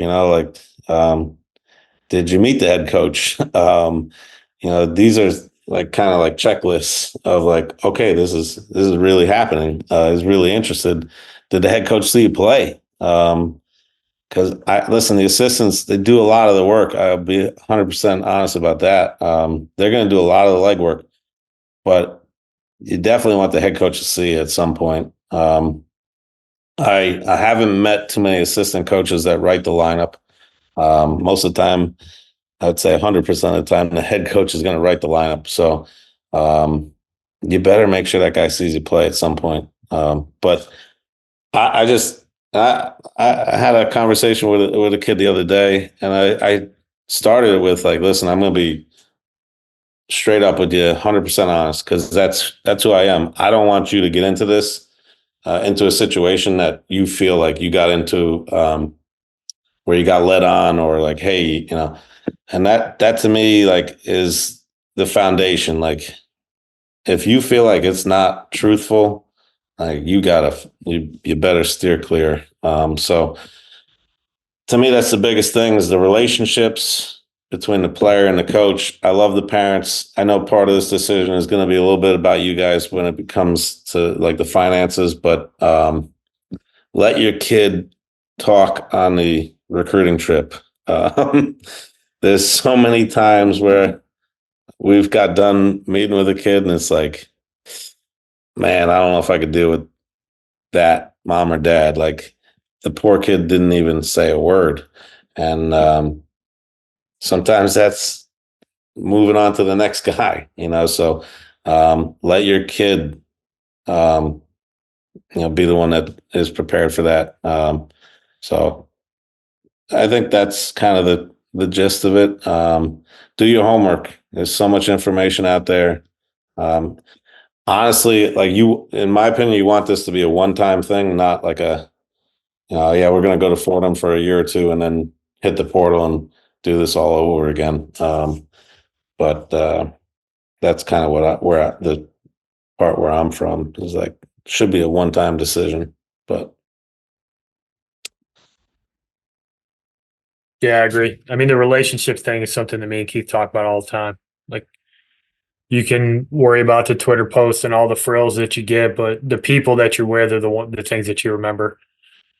Did you meet the head coach? These are kind of checklists of okay, this is really happening. Is really interested. Did the head coach see you play? Because the assistants, they do a lot of the work. I'll be 100% honest about that. They're going to do a lot of the legwork, but you definitely want the head coach to see at some point. I haven't met too many assistant coaches that write the lineup. Most of the time, I'd say 100% of the time, the head coach is going to write the lineup. So you better make sure that guy sees you play at some point. But I just I had a conversation with a kid the other day, and I started it with like, listen, I'm going to be straight up with you, 100% honest, because that's who I am. I don't want you to get into this, into a situation that you feel like you got into, where you got led on, or like, hey, and that to me like is the foundation. Like, if you feel like it's not truthful, like you better steer clear. So to me, that's the biggest thing, is the relationships between the player and the coach. I love the parents. I know part of this decision is going to be a little bit about you guys when it comes to like the finances, but let your kid talk on the recruiting trip. There's so many times where we've got done meeting with a kid and it's like, man, I don't know if I could deal with that, mom or dad. Like, the poor kid didn't even say a word. And sometimes that's moving on to the next guy, so let your kid, be the one that is prepared for that. So I think that's kind of the gist of it. Do your homework. There's so much information out there. Honestly, like, in my opinion, you want this to be a one-time thing, not like yeah, we're going to go to Fordham for a year or two and then hit the portal and do this all over again. But that's kind of the part where I'm from is like, should be a one-time decision. But Yeah, I agree. I mean, the relationship thing is something that me and Keith talk about all the time. Like, you can worry about the Twitter posts and all the frills that you get, but the people that you're with are the things that you remember.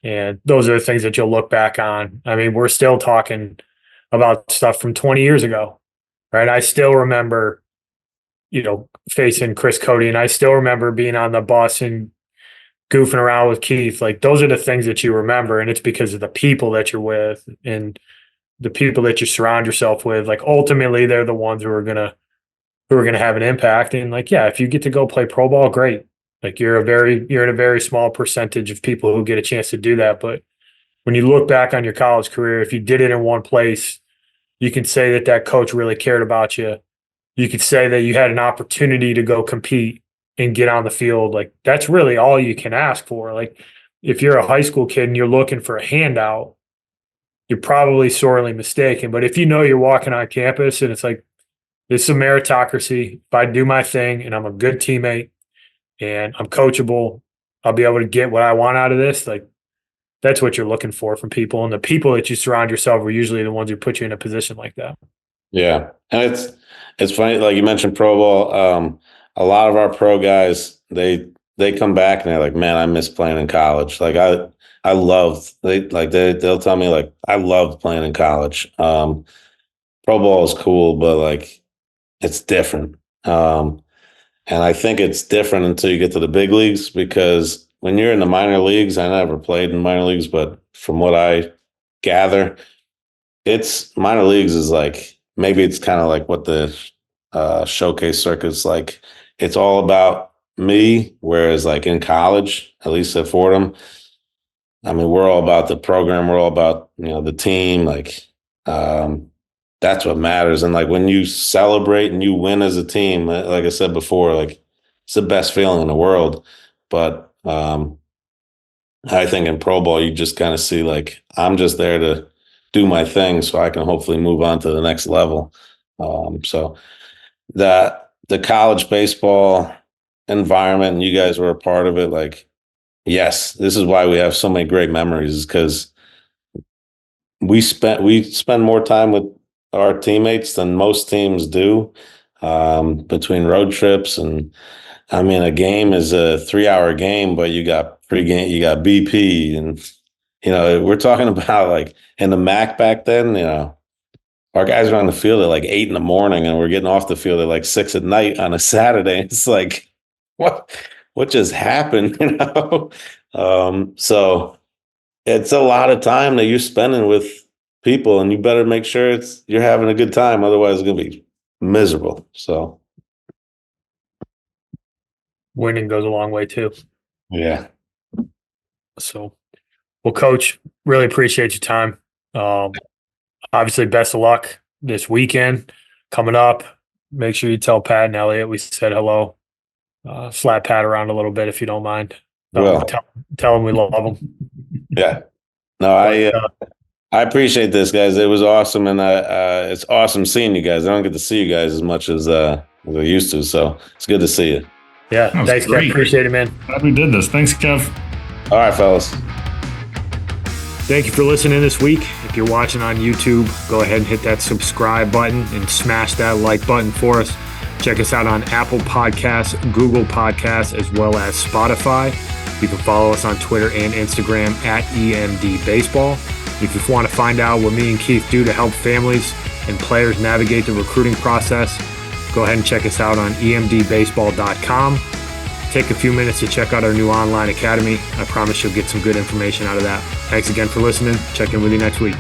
And those are the things that you'll look back on. I mean, we're still talking about stuff from 20 years ago, right? I still remember, facing Chris Cody, and I still remember being on the bus and goofing around with Keith. Like, those are the things that you remember, and it's because of the people that you're with and the people that you surround yourself with. Like, ultimately, they're the ones who are gonna have an impact. And like, yeah, if you get to go play pro ball, great. Like, you're in a very small percentage of people who get a chance to do that. But when you look back on your college career, if you did it in one place, you can say that that coach really cared about you. You could say that you had an opportunity to go compete and get on the field. Like, that's really all you can ask for. Like, if you're a high school kid and you're looking for a handout, you're probably sorely mistaken. But if you know you're walking on campus and it's like, it's a meritocracy. If I do my thing and I'm a good teammate and I'm coachable, I'll be able to get what I want out of this. Like, that's what you're looking for from people. And the people that you surround yourself are usually the ones who put you in a position like that. yeah, and it's funny, like you mentioned pro ball. A lot of our pro guys, they come back and they're like, man, I miss playing in college. Like, I loved they'll tell me like, I loved playing in college. Pro ball is cool, but like, it's different. And I think it's different until you get to the big leagues, because when you're in the minor leagues, I never played in minor leagues, but from what I gather, it's minor leagues is like, maybe it's kind of like what the showcase circuit's like. It's all about me, whereas like in college, at least at Fordham, I mean, we're all about the program. We're all about, the team. Like, that's what matters. And like, when you celebrate and you win as a team, like I said before, like, it's the best feeling in the world. But I think in pro ball, you just kind of see like, I'm just there to do my thing so I can hopefully move on to the next level. So the college baseball environment, and you guys were a part of it. Like, yes, this is why we have so many great memories, is because we spend more time with our teammates than most teams do, between road trips. And I mean, a game is a 3-hour game, but you got pregame, you got BP, and we're talking about like in the MAC back then. Our guys are on the field at like 8 in the morning, and we're getting off the field at like 6 at night on a Saturday. It's like, what just happened? So it's a lot of time that you're spending with people, and you better make sure you're having a good time. Otherwise, it's gonna be miserable. So Winning goes a long way too. yeah. So, well, Coach, really appreciate your time. Obviously, best of luck this weekend coming up. Make sure you tell Pat and Elliot we said hello. Slap Pat around a little bit if you don't mind. Well, Tell them we love them. yeah. No, I appreciate this, guys. It was awesome, and it's awesome seeing you guys. I don't get to see you guys as much as I used to, so it's good to see you. Yeah, thanks, Kev. Appreciate it, man. Glad we did this. Thanks, Kev. All right, fellas. Thank you for listening this week. If you're watching on YouTube, go ahead and hit that subscribe button and smash that like button for us. Check us out on Apple Podcasts, Google Podcasts, as well as Spotify. You can follow us on Twitter and Instagram at EMD Baseball. If you want to find out what me and Keith do to help families and players navigate the recruiting process, go ahead and check us out on emdbaseball.com. Take a few minutes to check out our new online academy. I promise you'll get some good information out of that. Thanks again for listening. Check in with you next week.